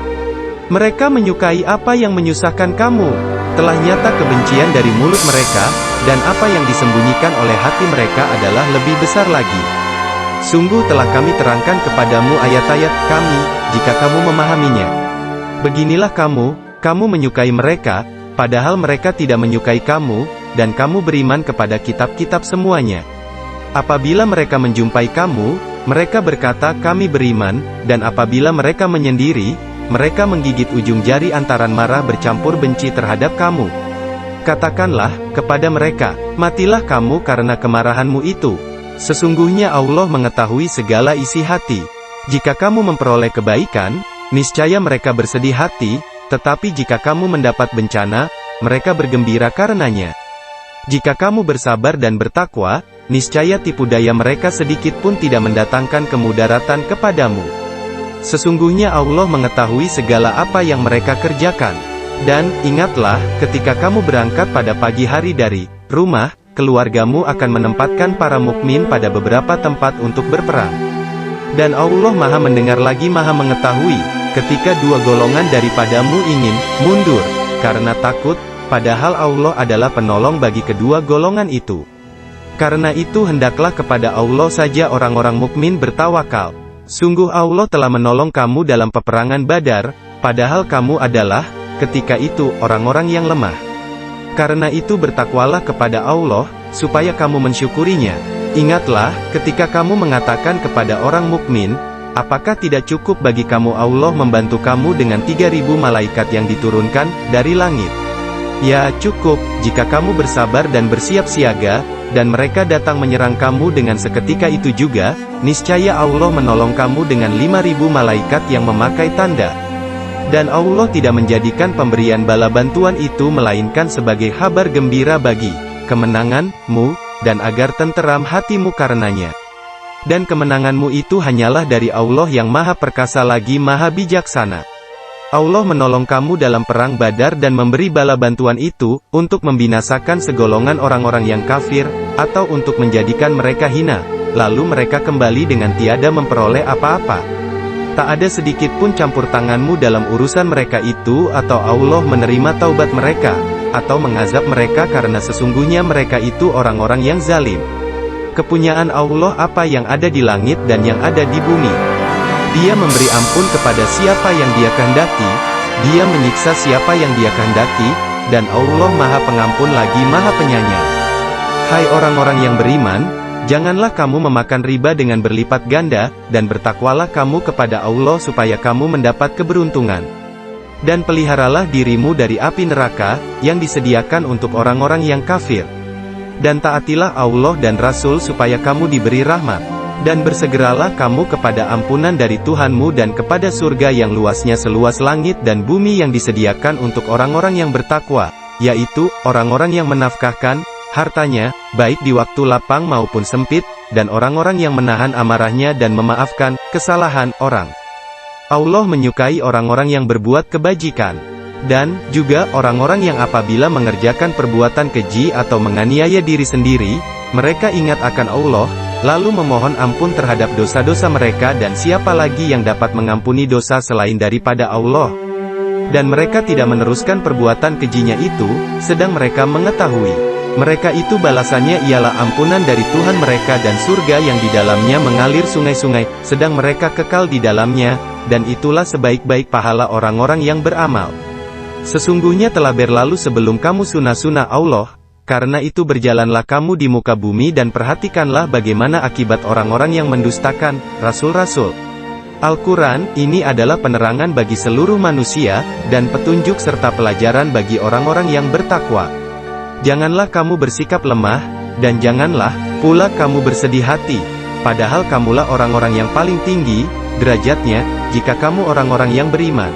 Mereka menyukai apa yang menyusahkan kamu. Telah nyata kebencian dari mulut mereka, dan apa yang disembunyikan oleh hati mereka adalah lebih besar lagi. Sungguh telah kami terangkan kepadamu ayat-ayat kami, jika kamu memahaminya. Beginilah kamu menyukai mereka, padahal mereka tidak menyukai kamu, dan kamu beriman kepada kitab-kitab semuanya. Apabila mereka menjumpai kamu, mereka berkata kami beriman, dan apabila mereka menyendiri, mereka menggigit ujung jari antaran marah bercampur benci terhadap kamu. Katakanlah kepada mereka, matilah kamu karena kemarahanmu itu. Sesungguhnya Allah mengetahui segala isi hati. Jika kamu memperoleh kebaikan, niscaya mereka bersedih hati, tetapi jika kamu mendapat bencana, mereka bergembira karenanya. Jika kamu bersabar dan bertakwa, niscaya tipu daya mereka sedikit pun tidak mendatangkan kemudaratan kepadamu. Sesungguhnya Allah mengetahui segala apa yang mereka kerjakan. Dan, ingatlah, ketika kamu berangkat pada pagi hari dari rumah, keluargamu akan menempatkan para mukmin pada beberapa tempat untuk berperang. Dan Allah Maha mendengar lagi Maha mengetahui, ketika dua golongan daripadamu ingin mundur, karena takut, padahal Allah adalah penolong bagi kedua golongan itu. Karena itu hendaklah kepada Allah saja orang-orang mukmin bertawakal. Sungguh Allah telah menolong kamu dalam peperangan Badar, padahal kamu adalah, ketika itu, orang-orang yang lemah. Karena itu bertakwalah kepada Allah, supaya kamu mensyukurinya. Ingatlah, ketika kamu mengatakan kepada orang mukmin, apakah tidak cukup bagi kamu Allah membantu kamu dengan 3.000 malaikat yang diturunkan dari langit? Ya, cukup, jika kamu bersabar dan bersiap siaga, dan mereka datang menyerang kamu dengan seketika itu juga, niscaya Allah menolong kamu dengan 5.000 malaikat yang memakai tanda. Dan Allah tidak menjadikan pemberian bala bantuan itu melainkan sebagai kabar gembira bagi kemenanganmu, dan agar tenteram hatimu karenanya. Dan kemenanganmu itu hanyalah dari Allah yang Maha Perkasa lagi Maha Bijaksana. Allah menolong kamu dalam perang Badar dan memberi bala bantuan itu, untuk membinasakan segolongan orang-orang yang kafir, atau untuk menjadikan mereka hina, lalu mereka kembali dengan tiada memperoleh apa-apa. Tak ada sedikit pun campur tanganmu dalam urusan mereka itu, atau Allah menerima taubat mereka, atau mengazab mereka karena sesungguhnya mereka itu orang-orang yang zalim. Kepunyaan Allah apa yang ada di langit dan yang ada di bumi. Dia memberi ampun kepada siapa yang Dia kehendaki, Dia menyiksa siapa yang Dia kehendaki, dan Allah Maha Pengampun lagi Maha Penyayang. Hai orang-orang yang beriman, janganlah kamu memakan riba dengan berlipat ganda, dan bertakwalah kamu kepada Allah supaya kamu mendapat keberuntungan. Dan peliharalah dirimu dari api neraka, yang disediakan untuk orang-orang yang kafir. Dan taatilah Allah dan Rasul supaya kamu diberi rahmat. Dan bersegeralah kamu kepada ampunan dari Tuhanmu dan kepada surga yang luasnya seluas langit dan bumi yang disediakan untuk orang-orang yang bertakwa, yaitu, orang-orang yang menafkahkan hartanya, baik di waktu lapang maupun sempit, dan orang-orang yang menahan amarahnya dan memaafkan kesalahan orang. Allah menyukai orang-orang yang berbuat kebajikan. Dan, juga orang-orang yang apabila mengerjakan perbuatan keji atau menganiaya diri sendiri, mereka ingat akan Allah, lalu memohon ampun terhadap dosa-dosa mereka dan siapa lagi yang dapat mengampuni dosa selain daripada Allah. Dan mereka tidak meneruskan perbuatan kejinya itu, sedang mereka mengetahui. Mereka itu balasannya ialah ampunan dari Tuhan mereka dan surga yang di dalamnya mengalir sungai-sungai, sedang mereka kekal di dalamnya, dan itulah sebaik-baik pahala orang-orang yang beramal. Sesungguhnya telah berlalu sebelum kamu sunnah-sunnah Allah, karena itu berjalanlah kamu di muka bumi dan perhatikanlah bagaimana akibat orang-orang yang mendustakan rasul-rasul. Al-Quran, ini adalah penerangan bagi seluruh manusia, dan petunjuk serta pelajaran bagi orang-orang yang bertakwa. Janganlah kamu bersikap lemah, dan janganlah pula kamu bersedih hati, padahal kamulah orang-orang yang paling tinggi derajatnya, jika kamu orang-orang yang beriman.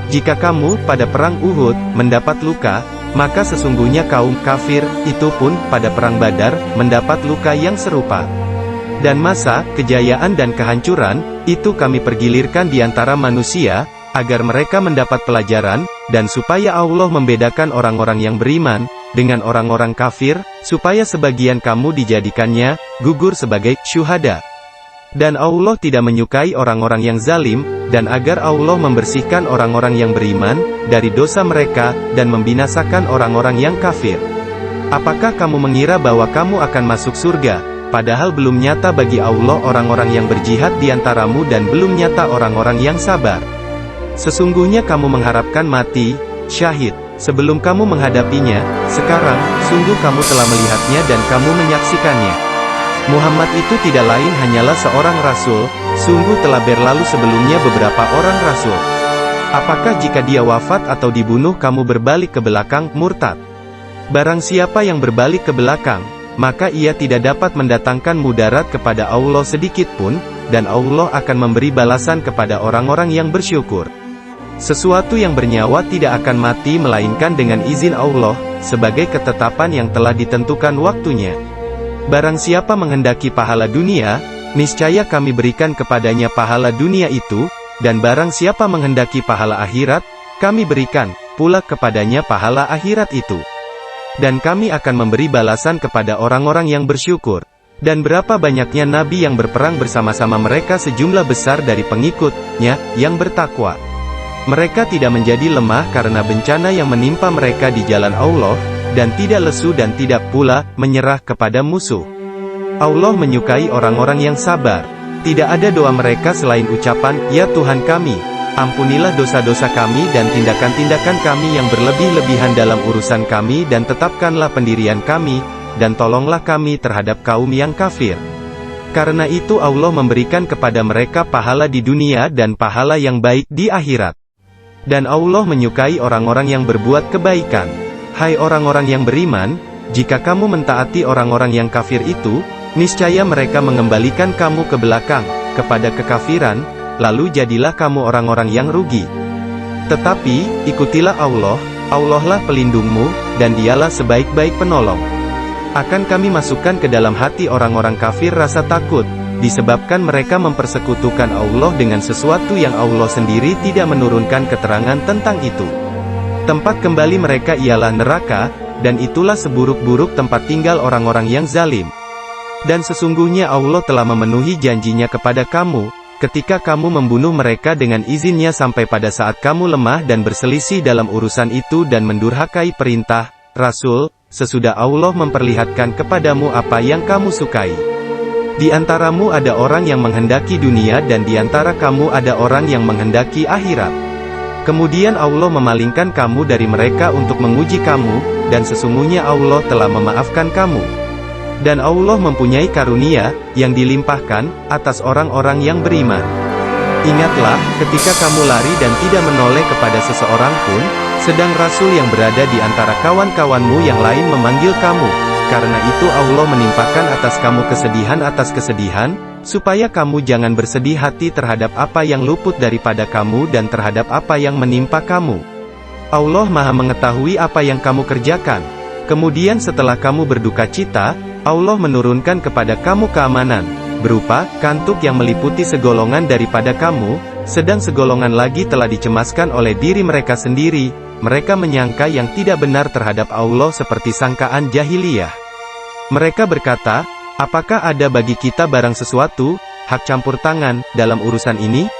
Jika kamu, pada perang Uhud, mendapat luka, maka sesungguhnya kaum kafir, itu pun, pada perang Badar, mendapat luka yang serupa. Dan masa, kejayaan dan kehancuran, itu kami pergilirkan di antara manusia, agar mereka mendapat pelajaran, dan supaya Allah membedakan orang-orang yang beriman, dengan orang-orang kafir, supaya sebagian kamu dijadikannya, gugur sebagai syuhada. Dan Allah tidak menyukai orang-orang yang zalim, dan agar Allah membersihkan orang-orang yang beriman, dari dosa mereka, dan membinasakan orang-orang yang kafir. Apakah kamu mengira bahwa kamu akan masuk surga, padahal belum nyata bagi Allah orang-orang yang berjihad di antaramu dan belum nyata orang-orang yang sabar? Sesungguhnya kamu mengharapkan mati, syahid, sebelum kamu menghadapinya, sekarang, sungguh kamu telah melihatnya dan kamu menyaksikannya. Muhammad itu tidak lain hanyalah seorang rasul, sungguh telah berlalu sebelumnya beberapa orang rasul. Apakah jika dia wafat atau dibunuh kamu berbalik ke belakang, murtad? Barang siapa yang berbalik ke belakang, maka ia tidak dapat mendatangkan mudarat kepada Allah sedikit pun, dan Allah akan memberi balasan kepada orang-orang yang bersyukur. Sesuatu yang bernyawa tidak akan mati melainkan dengan izin Allah, sebagai ketetapan yang telah ditentukan waktunya. Barang siapa menghendaki pahala dunia, niscaya kami berikan kepadanya pahala dunia itu, dan barang siapa menghendaki pahala akhirat, kami berikan pula kepadanya pahala akhirat itu. Dan kami akan memberi balasan kepada orang-orang yang bersyukur. Dan berapa banyaknya nabi yang berperang bersama-sama mereka sejumlah besar dari pengikutnya, yang bertakwa. Mereka tidak menjadi lemah karena bencana yang menimpa mereka di jalan Allah, dan tidak lesu dan tidak pula menyerah kepada musuh. Allah menyukai orang-orang yang sabar. Tidak ada doa mereka selain ucapan, "Ya Tuhan kami, ampunilah dosa-dosa kami dan tindakan-tindakan kami yang berlebih-lebihan dalam urusan kami dan tetapkanlah pendirian kami, dan tolonglah kami terhadap kaum yang kafir." Karena itu Allah memberikan kepada mereka pahala di dunia dan pahala yang baik di akhirat. Dan Allah menyukai orang-orang yang berbuat kebaikan. Hai orang-orang yang beriman, jika kamu mentaati orang-orang yang kafir itu, niscaya mereka mengembalikan kamu ke belakang, kepada kekafiran, lalu jadilah kamu orang-orang yang rugi. Tetapi, ikutilah Allah, Allah lah pelindungmu, dan dialah sebaik-baik penolong. Akan kami masukkan ke dalam hati orang-orang kafir rasa takut, disebabkan mereka mempersekutukan Allah dengan sesuatu yang Allah sendiri tidak menurunkan keterangan tentang itu. Tempat kembali mereka ialah neraka, dan itulah seburuk-buruk tempat tinggal orang-orang yang zalim. Dan sesungguhnya Allah telah memenuhi janjinya kepada kamu, ketika kamu membunuh mereka dengan izinnya sampai pada saat kamu lemah dan berselisih dalam urusan itu dan mendurhakai perintah Rasul, sesudah Allah memperlihatkan kepadamu apa yang kamu sukai. Di antaramu ada orang yang menghendaki dunia dan di antara kamu ada orang yang menghendaki akhirat. Kemudian Allah memalingkan kamu dari mereka untuk menguji kamu, dan sesungguhnya Allah telah memaafkan kamu. Dan Allah mempunyai karunia, yang dilimpahkan, atas orang-orang yang beriman. Ingatlah, ketika kamu lari dan tidak menoleh kepada seseorang pun, sedang Rasul yang berada di antara kawan-kawanmu yang lain memanggil kamu. Karena itu Allah menimpakan atas kamu kesedihan atas kesedihan, supaya kamu jangan bersedih hati terhadap apa yang luput daripada kamu dan terhadap apa yang menimpa kamu. Allah Maha mengetahui apa yang kamu kerjakan. Kemudian setelah kamu berduka cita, Allah menurunkan kepada kamu keamanan, berupa kantuk yang meliputi segolongan daripada kamu, sedang segolongan lagi telah dicemaskan oleh diri mereka sendiri. Mereka menyangka yang tidak benar terhadap Allah seperti sangkaan jahiliyah. Mereka berkata, apakah ada bagi kita barang sesuatu, hak campur tangan, dalam urusan ini?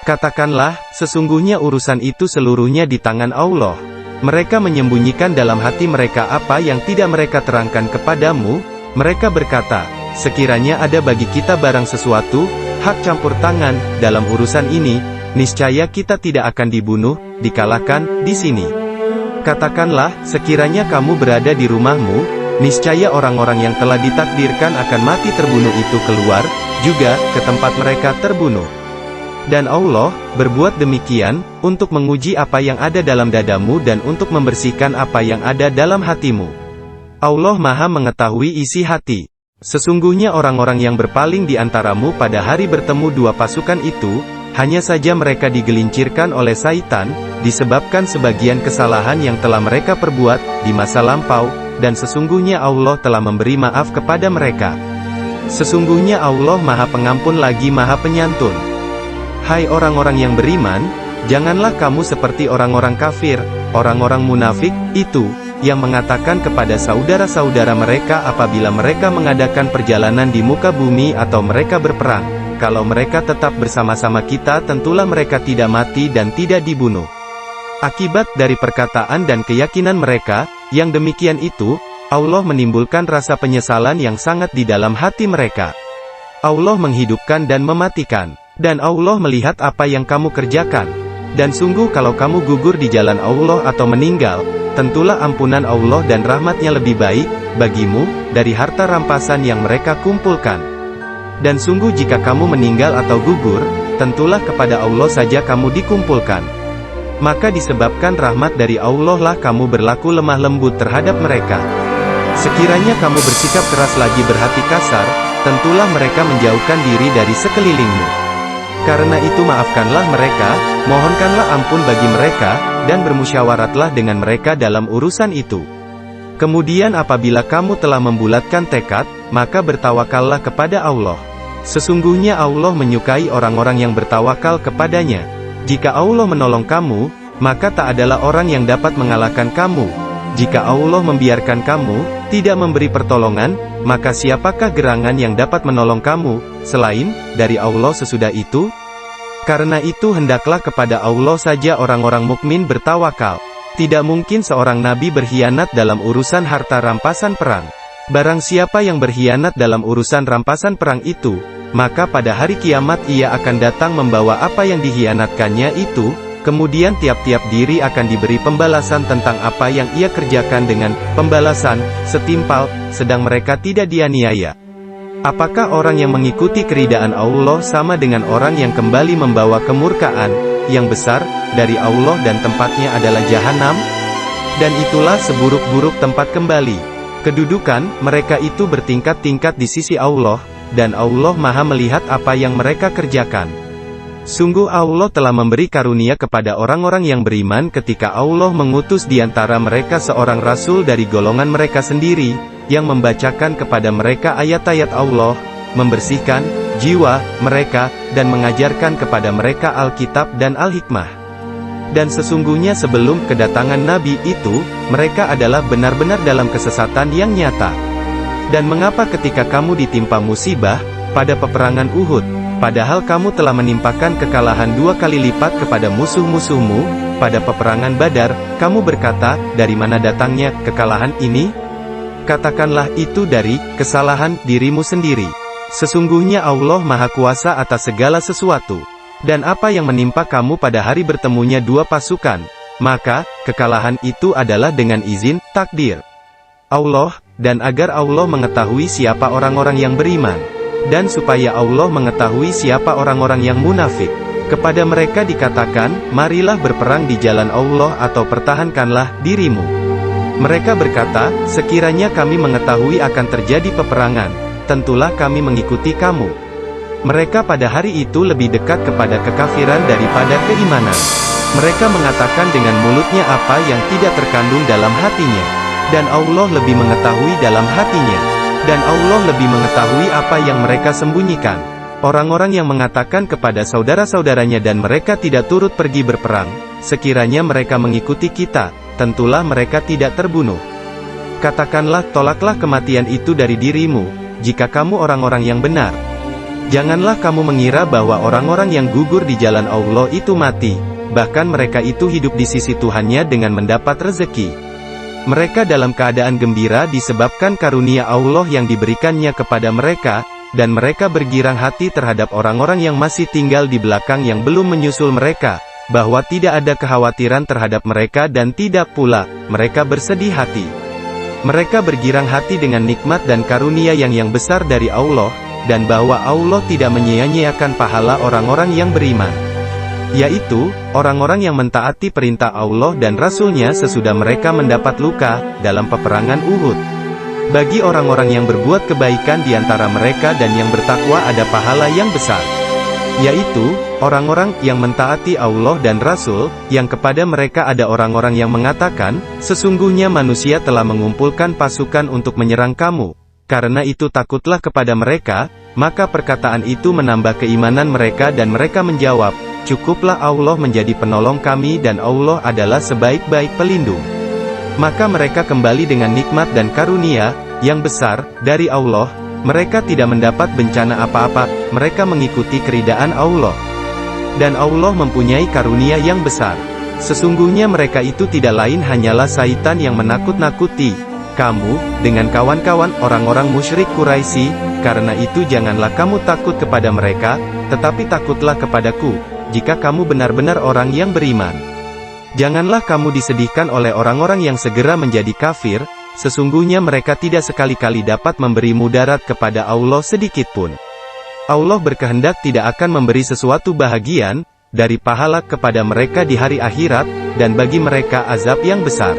Katakanlah, sesungguhnya urusan itu seluruhnya di tangan Allah. Mereka menyembunyikan dalam hati mereka apa yang tidak mereka terangkan kepadamu. Mereka berkata, sekiranya ada bagi kita barang sesuatu, hak campur tangan, dalam urusan ini, niscaya kita tidak akan dibunuh, dikalahkan, di sini. Katakanlah, sekiranya kamu berada di rumahmu, niscaya orang-orang yang telah ditakdirkan akan mati terbunuh itu keluar, juga, ke tempat mereka terbunuh. Dan Allah, berbuat demikian, untuk menguji apa yang ada dalam dadamu dan untuk membersihkan apa yang ada dalam hatimu. Allah Maha mengetahui isi hati. Sesungguhnya orang-orang yang berpaling di antaramu pada hari bertemu dua pasukan itu, hanya saja mereka digelincirkan oleh Syaitan, disebabkan sebagian kesalahan yang telah mereka perbuat, di masa lampau, dan sesungguhnya Allah telah memberi maaf kepada mereka. Sesungguhnya Allah Maha Pengampun lagi Maha Penyantun. Hai orang-orang yang beriman, Janganlah kamu seperti orang-orang kafir, orang-orang munafik, itu, yang mengatakan kepada saudara-saudara mereka apabila mereka mengadakan perjalanan di muka bumi atau mereka berperang, kalau mereka tetap bersama-sama kita tentulah mereka tidak mati dan tidak dibunuh. Akibat dari perkataan dan keyakinan mereka, yang demikian itu, Allah menimbulkan rasa penyesalan yang sangat di dalam hati mereka. Allah menghidupkan dan mematikan, dan Allah melihat apa yang kamu kerjakan. Dan sungguh kalau kamu gugur di jalan Allah atau meninggal, tentulah ampunan Allah dan rahmatnya lebih baik bagimu dari harta rampasan yang mereka kumpulkan. Dan sungguh jika kamu meninggal atau gugur, tentulah kepada Allah saja kamu dikumpulkan. Maka disebabkan rahmat dari Allah lah kamu berlaku lemah lembut terhadap mereka. Sekiranya kamu bersikap keras lagi berhati kasar, tentulah mereka menjauhkan diri dari sekelilingmu. Karena itu maafkanlah mereka, mohonkanlah ampun bagi mereka, dan bermusyawaratlah dengan mereka dalam urusan itu. Kemudian apabila kamu telah membulatkan tekad, maka bertawakallah kepada Allah. Sesungguhnya Allah menyukai orang-orang yang bertawakal kepadanya. Jika Allah menolong kamu, maka tak adalah orang yang dapat mengalahkan kamu. Jika Allah membiarkan kamu, tidak memberi pertolongan, maka siapakah gerangan yang dapat menolong kamu, selain dari Allah sesudah itu? Karena itu hendaklah kepada Allah saja orang-orang mukmin bertawakal. Tidak mungkin seorang nabi berkhianat dalam urusan harta rampasan perang. Barang siapa yang berkhianat dalam urusan rampasan perang itu, maka pada hari kiamat ia akan datang membawa apa yang dikhianatkannya itu, kemudian tiap-tiap diri akan diberi pembalasan tentang apa yang ia kerjakan dengan pembalasan setimpal, sedang mereka tidak dianiaya. Apakah orang yang mengikuti keridaan Allah sama dengan orang yang kembali membawa kemurkaan yang besar dari Allah dan tempatnya adalah jahanam? Dan itulah seburuk-buruk tempat kembali. Kedudukan mereka itu bertingkat-tingkat di sisi Allah, dan Allah Maha melihat apa yang mereka kerjakan. Sungguh Allah telah memberi karunia kepada orang-orang yang beriman ketika Allah mengutus di antara mereka seorang rasul dari golongan mereka sendiri, yang membacakan kepada mereka ayat-ayat Allah, membersihkan jiwa mereka, dan mengajarkan kepada mereka Alkitab dan Al-Hikmah. Dan sesungguhnya sebelum kedatangan Nabi itu, mereka adalah benar-benar dalam kesesatan yang nyata. Dan mengapa ketika kamu ditimpa musibah, pada peperangan Uhud, padahal kamu telah menimpakan kekalahan 2 kali lipat kepada musuh-musuhmu, pada peperangan Badar, kamu berkata, dari mana datangnya kekalahan ini? Katakanlah itu dari kesalahan dirimu sendiri. Sesungguhnya Allah Maha Kuasa atas segala sesuatu. Dan apa yang menimpa kamu pada hari bertemunya 2 pasukan, maka kekalahan itu adalah dengan izin takdir Allah, dan agar Allah mengetahui siapa orang-orang yang beriman, dan supaya Allah mengetahui siapa orang-orang yang munafik. Kepada mereka dikatakan, marilah berperang di jalan Allah atau pertahankanlah dirimu. Mereka berkata, sekiranya kami mengetahui akan terjadi peperangan, tentulah kami mengikuti kamu. Mereka pada hari itu lebih dekat kepada kekafiran daripada keimanan. Mereka mengatakan dengan mulutnya apa yang tidak terkandung dalam hatinya. Dan Allah lebih mengetahui dalam hatinya. Dan Allah lebih mengetahui apa yang mereka sembunyikan. Orang-orang yang mengatakan kepada saudara-saudaranya dan mereka tidak turut pergi berperang, sekiranya mereka mengikuti kita, tentulah mereka tidak terbunuh. Katakanlah, tolaklah kematian itu dari dirimu, jika kamu orang-orang yang benar. Janganlah kamu mengira bahwa orang-orang yang gugur di jalan Allah itu mati, bahkan mereka itu hidup di sisi Tuhannya dengan mendapat rezeki. Mereka dalam keadaan gembira disebabkan karunia Allah yang diberikannya kepada mereka, dan mereka bergirang hati terhadap orang-orang yang masih tinggal di belakang yang belum menyusul mereka, bahwa tidak ada kekhawatiran terhadap mereka dan tidak pula mereka bersedih hati. Mereka bergirang hati dengan nikmat dan karunia yang besar dari Allah, dan bahwa Allah tidak menyia-nyiakan pahala orang-orang yang beriman, yaitu orang-orang yang mentaati perintah Allah dan Rasul-Nya sesudah mereka mendapat luka dalam peperangan Uhud. Bagi orang-orang yang berbuat kebaikan di antara mereka dan yang bertakwa ada pahala yang besar, yaitu orang-orang yang mentaati Allah dan Rasul, yang kepada mereka ada orang-orang yang mengatakan, sesungguhnya manusia telah mengumpulkan pasukan untuk menyerang kamu. Karena itu takutlah kepada mereka, maka perkataan itu menambah keimanan mereka dan mereka menjawab, cukuplah Allah menjadi penolong kami dan Allah adalah sebaik-baik pelindung. Maka mereka kembali dengan nikmat dan karunia yang besar dari Allah. Mereka tidak mendapat bencana apa-apa, mereka mengikuti keridaan Allah. Dan Allah mempunyai karunia yang besar. Sesungguhnya mereka itu tidak lain hanyalah syaitan yang menakut-nakuti kamu, dengan kawan-kawan orang-orang musyrik Quraisy. Karena itu janganlah kamu takut kepada mereka, tetapi takutlah kepadaku, jika kamu benar-benar orang yang beriman. Janganlah kamu disedihkan oleh orang-orang yang segera menjadi kafir, sesungguhnya mereka tidak sekali-kali dapat memberi mudarat kepada Allah sedikitpun. Allah berkehendak tidak akan memberi sesuatu bahagian dari pahala kepada mereka di hari akhirat, dan bagi mereka azab yang besar.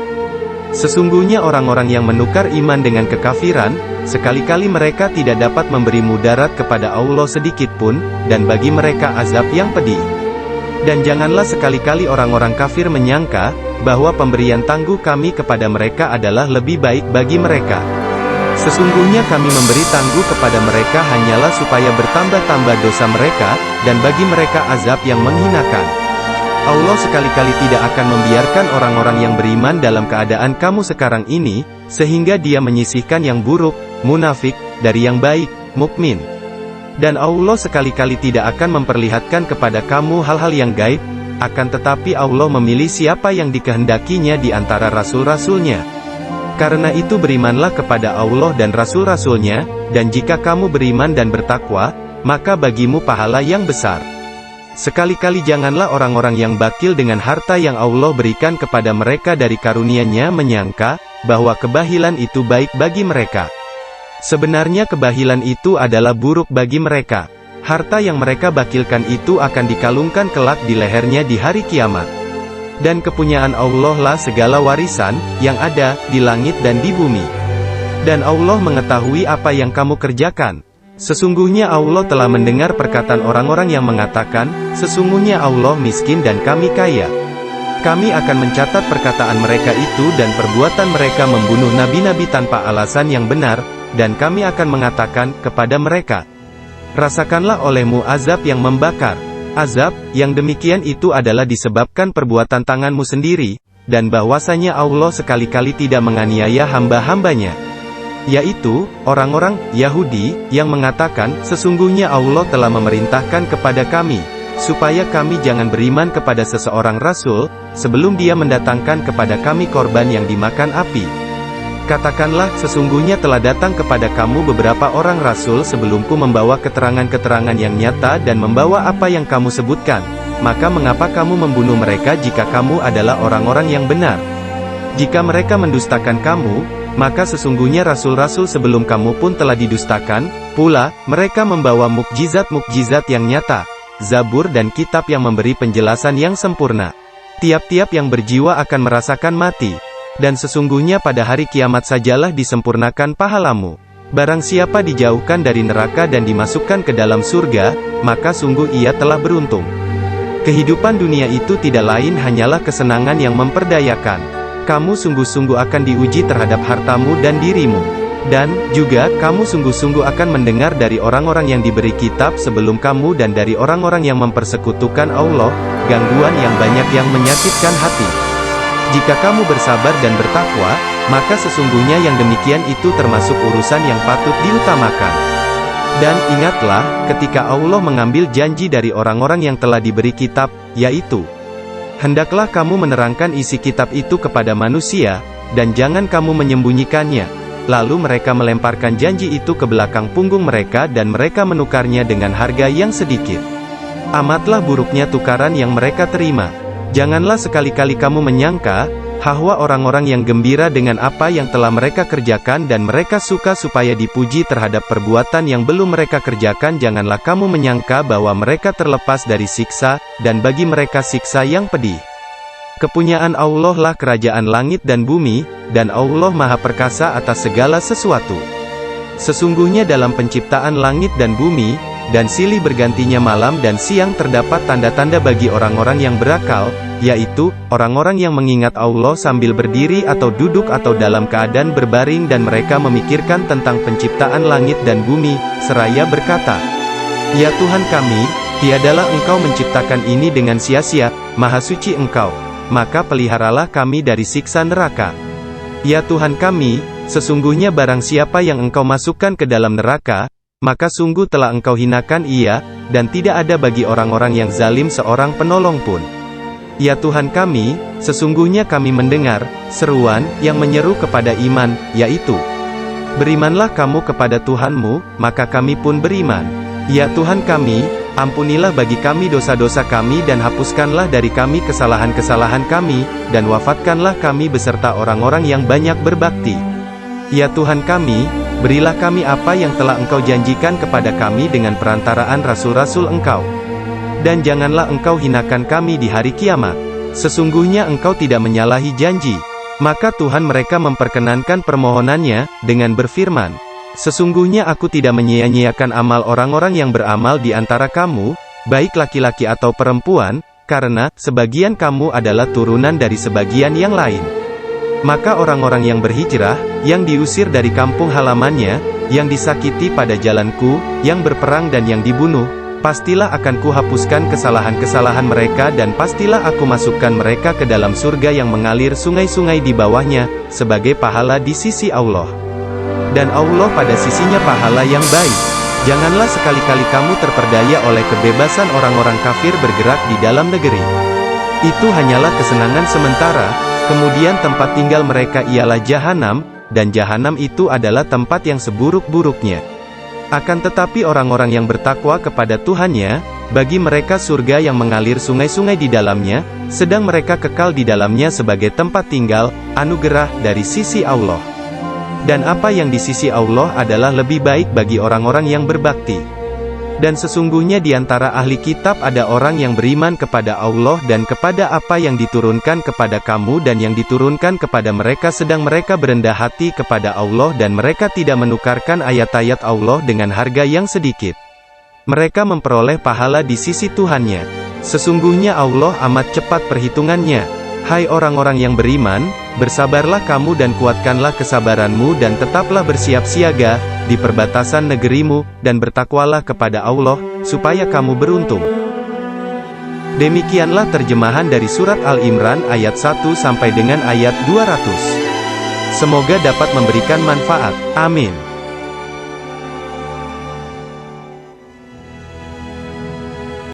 Sesungguhnya orang-orang yang menukar iman dengan kekafiran, sekali-kali mereka tidak dapat memberi mudarat kepada Allah sedikitpun, dan bagi mereka azab yang pedih. Dan janganlah sekali-kali orang-orang kafir menyangka bahwa pemberian tangguh kami kepada mereka adalah lebih baik bagi mereka. Sesungguhnya kami memberi tangguh kepada mereka hanyalah supaya bertambah-tambah dosa mereka, dan bagi mereka azab yang menghinakan. Allah sekali-kali tidak akan membiarkan orang-orang yang beriman dalam keadaan kamu sekarang ini, sehingga Dia menyisihkan yang buruk, munafik, dari yang baik, mukmin. Dan Allah sekali-kali tidak akan memperlihatkan kepada kamu hal-hal yang gaib, akan tetapi Allah memilih siapa yang dikehendakinya di antara rasul-rasulnya. Karena itu berimanlah kepada Allah dan rasul-rasulnya, dan jika kamu beriman dan bertakwa, maka bagimu pahala yang besar. Sekali-kali janganlah orang-orang yang bakil dengan harta yang Allah berikan kepada mereka dari karunia-Nya menyangka bahwa kebahilan itu baik bagi mereka. Sebenarnya kebahilan itu adalah buruk bagi mereka. Harta yang mereka bakilkan itu akan dikalungkan kelak di lehernya di hari kiamat. Dan kepunyaan Allah lah segala warisan yang ada di langit dan di bumi. Dan Allah mengetahui apa yang kamu kerjakan. Sesungguhnya Allah telah mendengar perkataan orang-orang yang mengatakan, sesungguhnya Allah miskin dan kami kaya. Kami akan mencatat perkataan mereka itu dan perbuatan mereka membunuh nabi-nabi tanpa alasan yang benar, dan kami akan mengatakan kepada mereka, rasakanlah olehmu azab yang membakar. Azab yang demikian itu adalah disebabkan perbuatan tanganmu sendiri, dan bahwasanya Allah sekali-kali tidak menganiaya hamba-hambanya. Yaitu, orang-orang Yahudi yang mengatakan, sesungguhnya Allah telah memerintahkan kepada kami, supaya kami jangan beriman kepada seseorang rasul, sebelum dia mendatangkan kepada kami korban yang dimakan api. Katakanlah, sesungguhnya telah datang kepada kamu beberapa orang rasul sebelumku membawa keterangan-keterangan yang nyata dan membawa apa yang kamu sebutkan. Maka mengapa kamu membunuh mereka jika kamu adalah orang-orang yang benar? Jika mereka mendustakan kamu, maka sesungguhnya rasul-rasul sebelum kamu pun telah didustakan, pula, mereka membawa mukjizat-mukjizat yang nyata, Zabur dan kitab yang memberi penjelasan yang sempurna. Tiap-tiap yang berjiwa akan merasakan mati. Dan sesungguhnya pada hari kiamat sajalah disempurnakan pahalamu. Barang siapa dijauhkan dari neraka dan dimasukkan ke dalam surga, maka sungguh ia telah beruntung. Kehidupan dunia itu tidak lain hanyalah kesenangan yang memperdayakan. Kamu sungguh-sungguh akan diuji terhadap hartamu dan dirimu. Dan, juga, kamu sungguh-sungguh akan mendengar dari orang-orang yang diberi kitab sebelum kamu dan dari orang-orang yang mempersekutukan Allah, gangguan yang banyak yang menyakitkan hati. Jika kamu bersabar dan bertakwa, maka sesungguhnya yang demikian itu termasuk urusan yang patut diutamakan. Dan ingatlah, ketika Allah mengambil janji dari orang-orang yang telah diberi kitab, yaitu, hendaklah kamu menerangkan isi kitab itu kepada manusia, dan jangan kamu menyembunyikannya. Lalu mereka melemparkan janji itu ke belakang punggung mereka dan mereka menukarnya dengan harga yang sedikit. Amatlah buruknya tukaran yang mereka terima. Janganlah sekali-kali kamu menyangka bahwa orang-orang yang gembira dengan apa yang telah mereka kerjakan dan mereka suka supaya dipuji terhadap perbuatan yang belum mereka kerjakan. Janganlah kamu menyangka bahwa mereka terlepas dari siksa, dan bagi mereka siksa yang pedih. Kepunyaan Allah lah kerajaan langit dan bumi, dan Allah Maha Perkasa atas segala sesuatu. Sesungguhnya dalam penciptaan langit dan bumi, dan silih bergantinya malam dan siang terdapat tanda-tanda bagi orang-orang yang berakal, yaitu, orang-orang yang mengingat Allah sambil berdiri atau duduk atau dalam keadaan berbaring dan mereka memikirkan tentang penciptaan langit dan bumi, seraya berkata, ya Tuhan kami, Tiadalah Engkau menciptakan ini dengan sia-sia, Maha Suci Engkau. Maka peliharalah kami dari siksa neraka. Ya Tuhan kami, sesungguhnya barang siapa yang Engkau masukkan ke dalam neraka, maka sungguh telah Engkau hinakan ia, dan tidak ada bagi orang-orang yang zalim seorang penolong pun. Ya Tuhan kami, sesungguhnya kami mendengar seruan yang menyeru kepada iman, yaitu, berimanlah kamu kepada Tuhanmu, maka kami pun beriman. Ya Tuhan kami, ampunilah bagi kami dosa-dosa kami dan hapuskanlah dari kami kesalahan-kesalahan kami, dan wafatkanlah kami beserta orang-orang yang banyak berbakti. Ya Tuhan kami, berilah kami apa yang telah Engkau janjikan kepada kami dengan perantaraan rasul-rasul Engkau. Dan janganlah Engkau hinakan kami di hari kiamat. Sesungguhnya Engkau tidak menyalahi janji. Maka Tuhan mereka memperkenankan permohonannya, dengan berfirman, sesungguhnya aku tidak menyia-nyiakan amal orang-orang yang beramal di antara kamu, baik laki-laki atau perempuan, karena sebagian kamu adalah turunan dari sebagian yang lain. Maka orang-orang yang berhijrah, yang diusir dari kampung halamannya, yang disakiti pada jalanku, yang berperang dan yang dibunuh, pastilah akan kuhapuskan kesalahan-kesalahan mereka dan pastilah aku masukkan mereka ke dalam surga yang mengalir sungai-sungai di bawahnya, sebagai pahala di sisi Allah. Dan Allah pada sisinya pahala yang baik. Janganlah sekali-kali kamu terperdaya oleh kebebasan orang-orang kafir bergerak di dalam negeri. Itu hanyalah kesenangan sementara, kemudian tempat tinggal mereka ialah jahanam, dan jahanam itu adalah tempat yang seburuk-buruknya. Akan tetapi orang-orang yang bertakwa kepada Tuhannya, bagi mereka surga yang mengalir sungai-sungai di dalamnya, sedang mereka kekal di dalamnya sebagai tempat tinggal, anugerah dari sisi Allah. Dan apa yang di sisi Allah adalah lebih baik bagi orang-orang yang berbakti. Dan sesungguhnya di antara ahli kitab ada orang yang beriman kepada Allah dan kepada apa yang diturunkan kepada kamu dan yang diturunkan kepada mereka, sedang mereka berendah hati kepada Allah dan mereka tidak menukarkan ayat-ayat Allah dengan harga yang sedikit. Mereka memperoleh pahala di sisi Tuhannya. Sesungguhnya Allah amat cepat perhitungannya. Hai orang-orang yang beriman, bersabarlah kamu dan kuatkanlah kesabaranmu dan tetaplah bersiap siaga di perbatasan negerimu, dan bertakwalah kepada Allah, supaya kamu beruntung. Demikianlah terjemahan dari surat Al-Imran ayat 1 sampai dengan ayat 200. Semoga dapat memberikan manfaat. Amin.